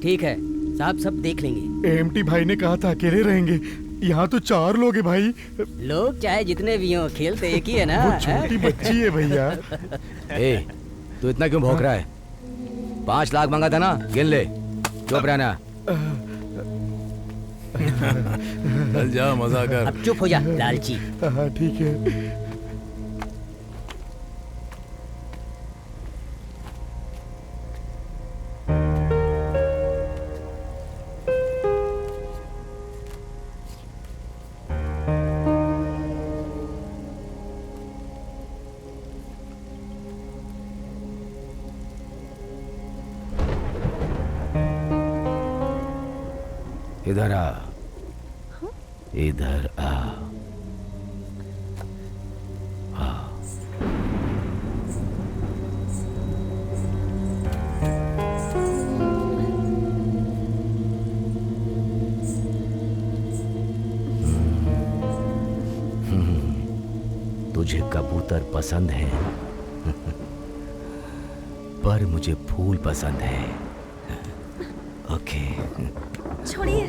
ठीक है, साहब सब देख लेंगे। एएमटी भाई ने कहा था अकेले रहेंगे, यहाँ तो 4 लोग हैं भाई। लोग चाहे जितने भी हों, खेलते एक ही है ना। वो छोटी बच्ची है भैया। ए, तू इतना क्यों भौंक रहा है? 5 लाख मांगा था ना, गिन ले। चुप रहना। चल जा, मजा कर। अब चुप हो जा लालची। हाँ ठीक है। इधर आ, इधर आ, आ। तुझे कबूतर पसंद है पर मुझे फूल पसंद है। ओके। छोड़िए।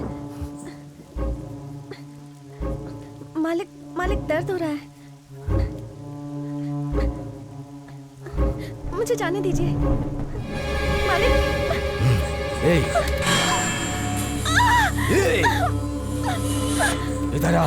मालिक, मालिक दर्द हो रहा है, मुझे जाने दीजिए। मालिक। इधर आ।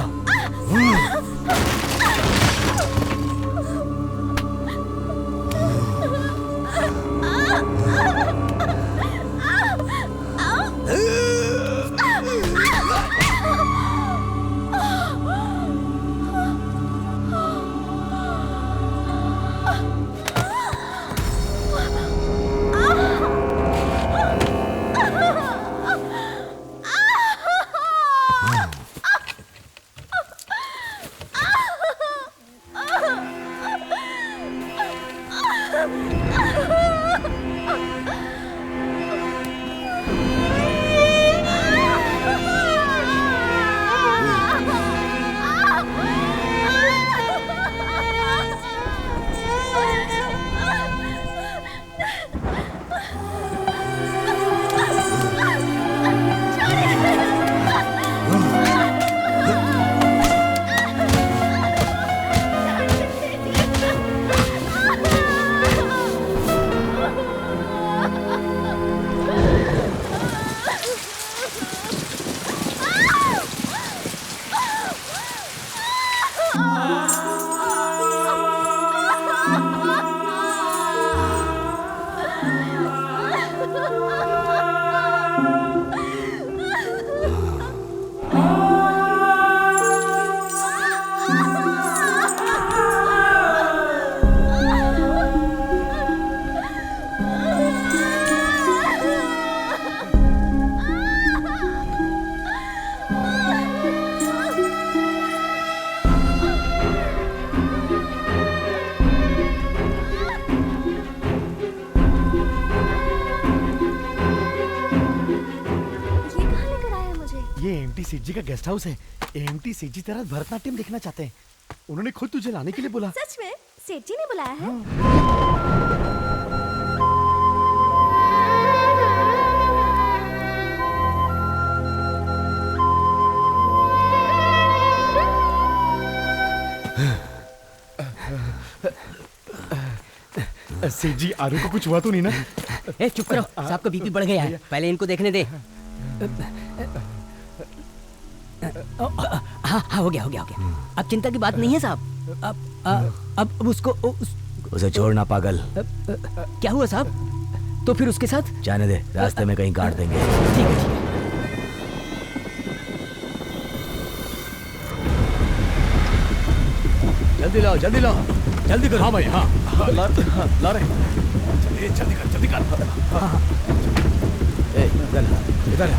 सेठ जी का गेस्ट हाउस है। एएमटी सेठ जी तेरा भरतनाट्यम देखना चाहते हैं। उन्होंने खुद तुझे लाने के लिए बोला। सच में सेठ जी ने बुलाया है? सेठ जी आरू को कुछ हुआ तो नहीं ना? ए चुप करो, साहब का बीपी बढ़ गया है, पहले इनको देखने दे। हाँ हाँ हो गया हो गया हो गया। अब चिंता की बात नहीं है साहब। अब उसको उसे छोड़ना पागल। क्या हुआ साहब? तो फिर उसके साथ जाने दे, रास्ते में कहीं काट देंगे। ठीक है ठीक है। जल्दी लाओ जल्दी लाओ जल्दी करो। हाँ भाई हाँ ला रहे जल्दी कर जल्दी कर। इधर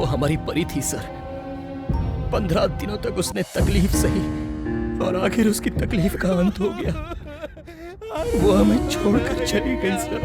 हमारी परी थी सर। 15 दिनों तक उसने तकलीफ सही और आखिर उसकी तकलीफ का अंत हो गया। वो हमें छोड़कर चली गई सर।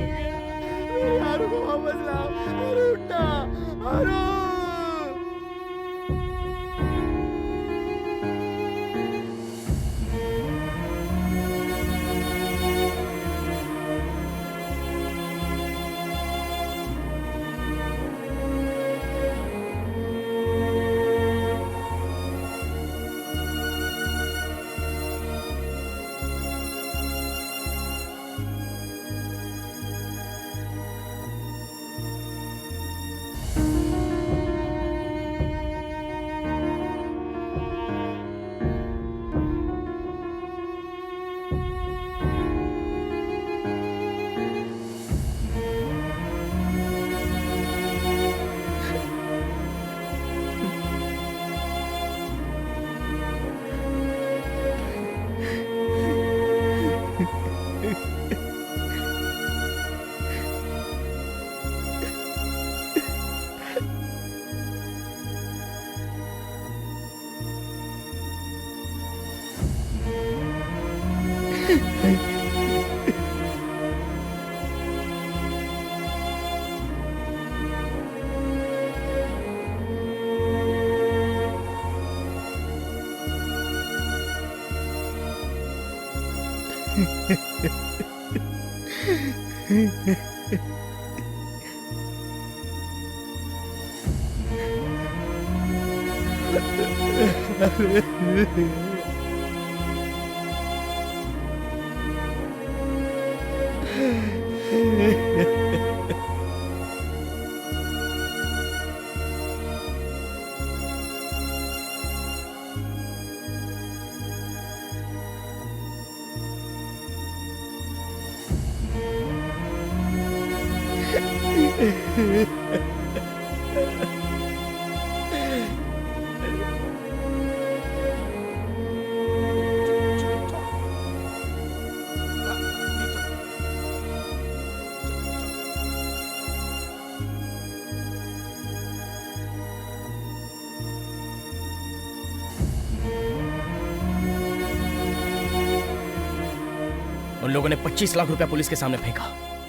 उन लोगों ने 25 लाख रुपया पुलिस के सामने फेंका।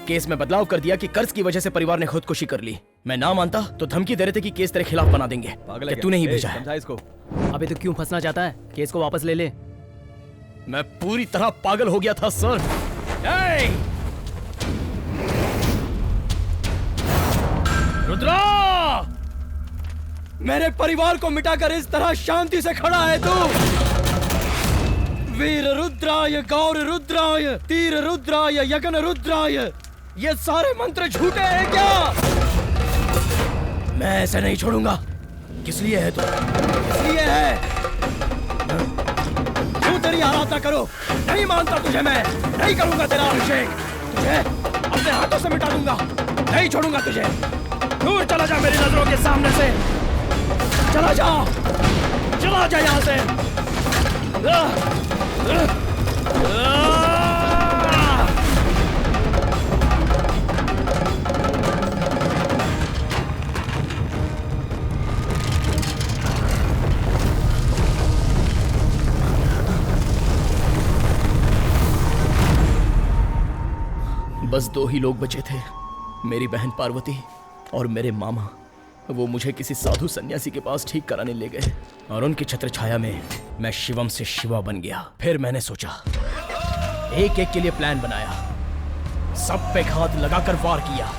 केस में बदलाव कर दिया कि कर्ज की वजह से परिवार ने खुदकुशी कर ली। मैं ना मानता तो धमकी दे रहे थे कि केस तेरे खिलाफ बना देंगे। कि तूने ही भेजा है। इसको। अबे तू क्यों फंसना चाहता है? केस को वापस ले ले। मैं पूरी तरह पागल हो गया था सर। रुद्रा, मेरे परिवार को मिटाकर इस तरह शांति से खड़ा है तू। वीर रुद्राय, गौर रुद्राय, तीर रुद्राय, यगन रुद्राय, ये सारे मंत्र झूठे हैं क्या? मैं ऐसे नहीं छोड़ूंगा। किस लिए है तू? किस लिए है? क्यों तेरी आराधना करो? नहीं मानता तुझे मैं। नहीं करूंगा तेरा अभिषेक। तुझे अपने हाथों से मिटा दूंगा। नहीं छोड़ूंगा तुझे। दूर चला जा मेरी नजरों के सामने से। चला जा, चला जा यहाँ से। बस 2 ही लोग बचे थे, मेरी बहन पार्वती और मेरे मामा। वो मुझे किसी साधु सन्यासी के पास ठीक कराने ले गए और उनकी छत्र छाया में मैं शिवम से शिवा बन गया। फिर मैंने सोचा, एक एक के लिए प्लान बनाया, सब पे घात लगाकर वार किया।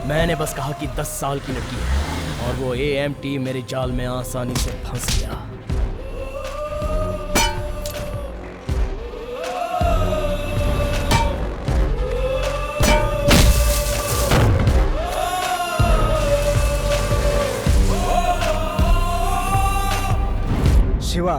मैंने बस कहा कि 10 साल की लड़की है और वो AMT मेरे जाल में आसानी से फंस गया। शिवा,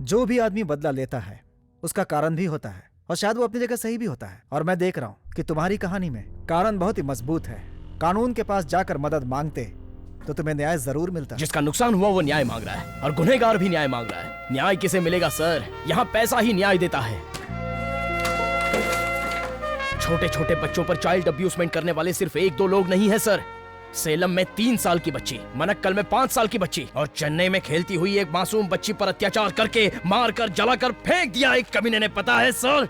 जो भी आदमी बदला लेता है उसका कारण भी होता है और शायद वो अपनी जगह सही भी होता है। और मैं देख रहा हूँ कि तुम्हारी कहानी में कारण बहुत ही मजबूत है। कानून के पास जाकर मदद मांगते तो तुम्हें न्याय जरूर मिलता। जिसका नुकसान हुआ वो न्याय मांग रहा है और गुनहगार भी न्याय मांग रहा है। न्याय किसे मिलेगा सर? यहाँ पैसा ही न्याय देता है। छोटे छोटे बच्चों पर चाइल्ड अब्यूजमेंट करने वाले सिर्फ 1-2 लोग नहीं है सर। सेलम में 3 साल की बच्ची, मनक्कल में 5 साल की बच्ची और चेन्नई में खेलती हुई एक मासूम बच्ची पर अत्याचार करके मारकर जलाकर फेंक दिया एक कमीने ने, पता है सर?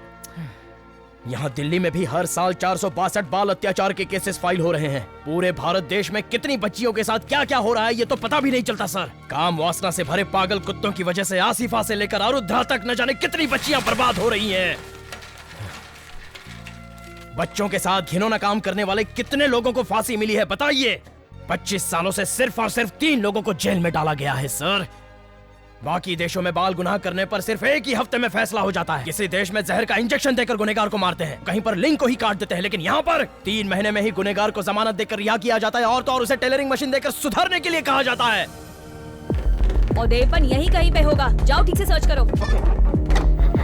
यहाँ दिल्ली में भी हर साल 462 बाल अत्याचार के केसेस फाइल हो रहे हैं। पूरे भारत देश में कितनी बच्चियों के साथ क्या क्या हो रहा है ये तो पता भी नहीं चलता सर। काम वासना से भरे पागल कुत्तों की वजह से आसिफा से लेकर आरुद्रा तक न जाने कितनी बच्चियां बर्बाद हो रही हैं। बच्चों के साथ घिनौना काम करने वाले कितने लोगों को फांसी मिली है बताइए? 25 सालों से सिर्फ और सिर्फ 3 लोगों को जेल में डाला गया है सर। बाकी देशों में बाल गुनाह करने पर सिर्फ 1 ही हफ्ते में फैसला हो जाता है। किसी देश में जहर का इंजेक्शन देकर गुनहगार को मारते हैं, कहीं पर लिंग को ही काट देते हैं, लेकिन यहाँ पर 3 महीने में ही गुनहगार को जमानत देकर रिहा किया जाता है और तो और उसे टेलरिंग मशीन देकर सुधारने के लिए कहा जाता है। ओदेपन यही कहीं पे होगा, जाओ ठीक से सर्च करो।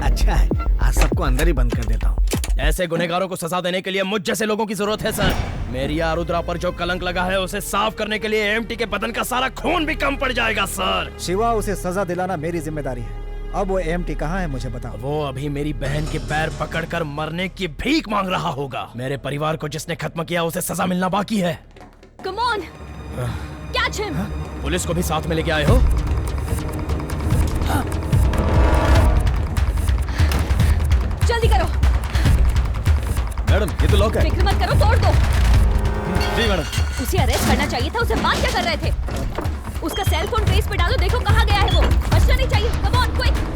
अच्छा है, आज सबको अंदर ही बंद कर देता हूँ। ऐसे गुनहगारों को सजा देने के लिए मुझ जैसे लोगों की जरूरत है सर। मेरी आरुद्रा पर जो कलंक लगा है उसे साफ करने के लिए AMT के बदन का सारा खून भी कम पड़ जाएगा सर। शिवा, उसे सजा दिलाना मेरी जिम्मेदारी है। अब वो AMT कहाँ है मुझे बताओ। वो अभी मेरी बहन के पैर पकड़कर मरने की भीख मांग रहा होगा। मेरे परिवार को जिसने खत्म किया उसे सजा मिलना बाकी है। Come on, catch him. Police को भी साथ में लेके आए हो? मैडम ये तो लॉक है। फिक्र मत करो, तोड़ दो। जी मैडम। उसे अरेस्ट करना चाहिए था, उसे बात क्या कर रहे थे? उसका सेल फोन ट्रेस पे डालो, देखो कहाँ गया है वो। बचना नहीं चाहिए। Come on quick.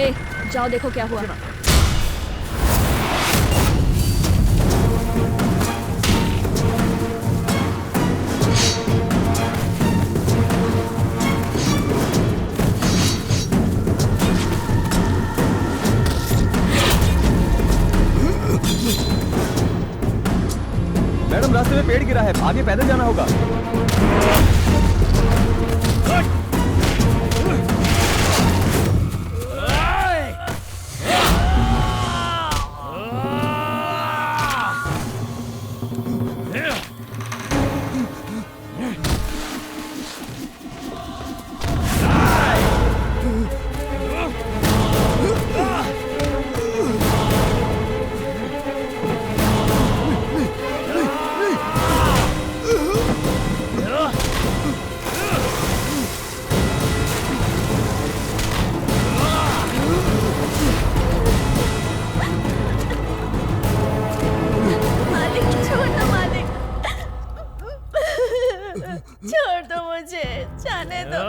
ए, जाओ देखो क्या हुआ। मैडम रास्ते में पेड़ गिरा है, आगे पैदल जाना होगा। छोड़ दो मुझे, जाने दो।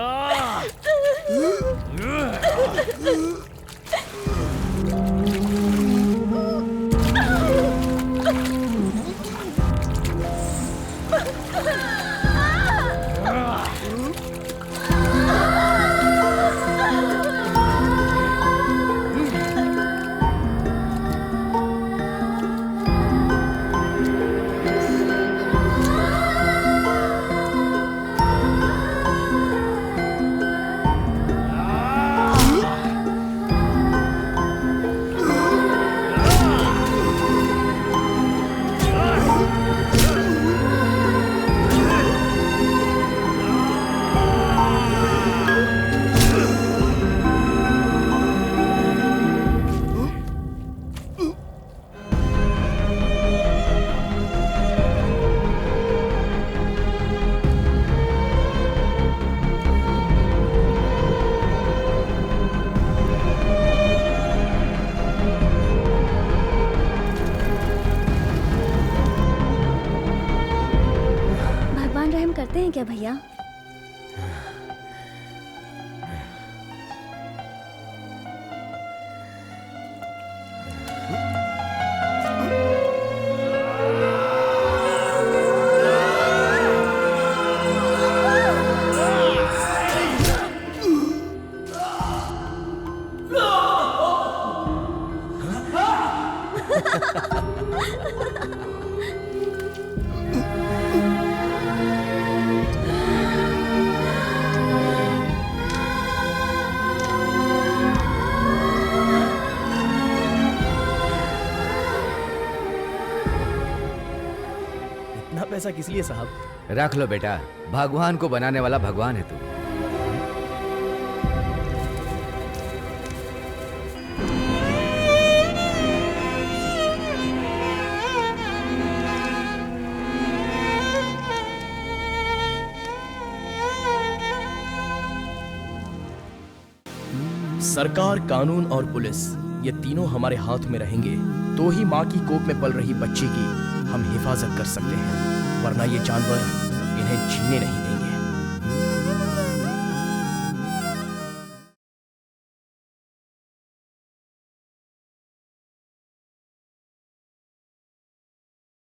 करते हैं क्या भैया? पैसा किस लिए साहब? रख लो बेटा, भगवान को बनाने वाला भगवान है तू। सरकार, कानून और पुलिस, ये तीनों हमारे हाथ में रहेंगे तो ही माँ की कोख में पल रही बच्ची की हम हिफाजत कर सकते हैं, वरना ये जानवर इन्हें जीने नहीं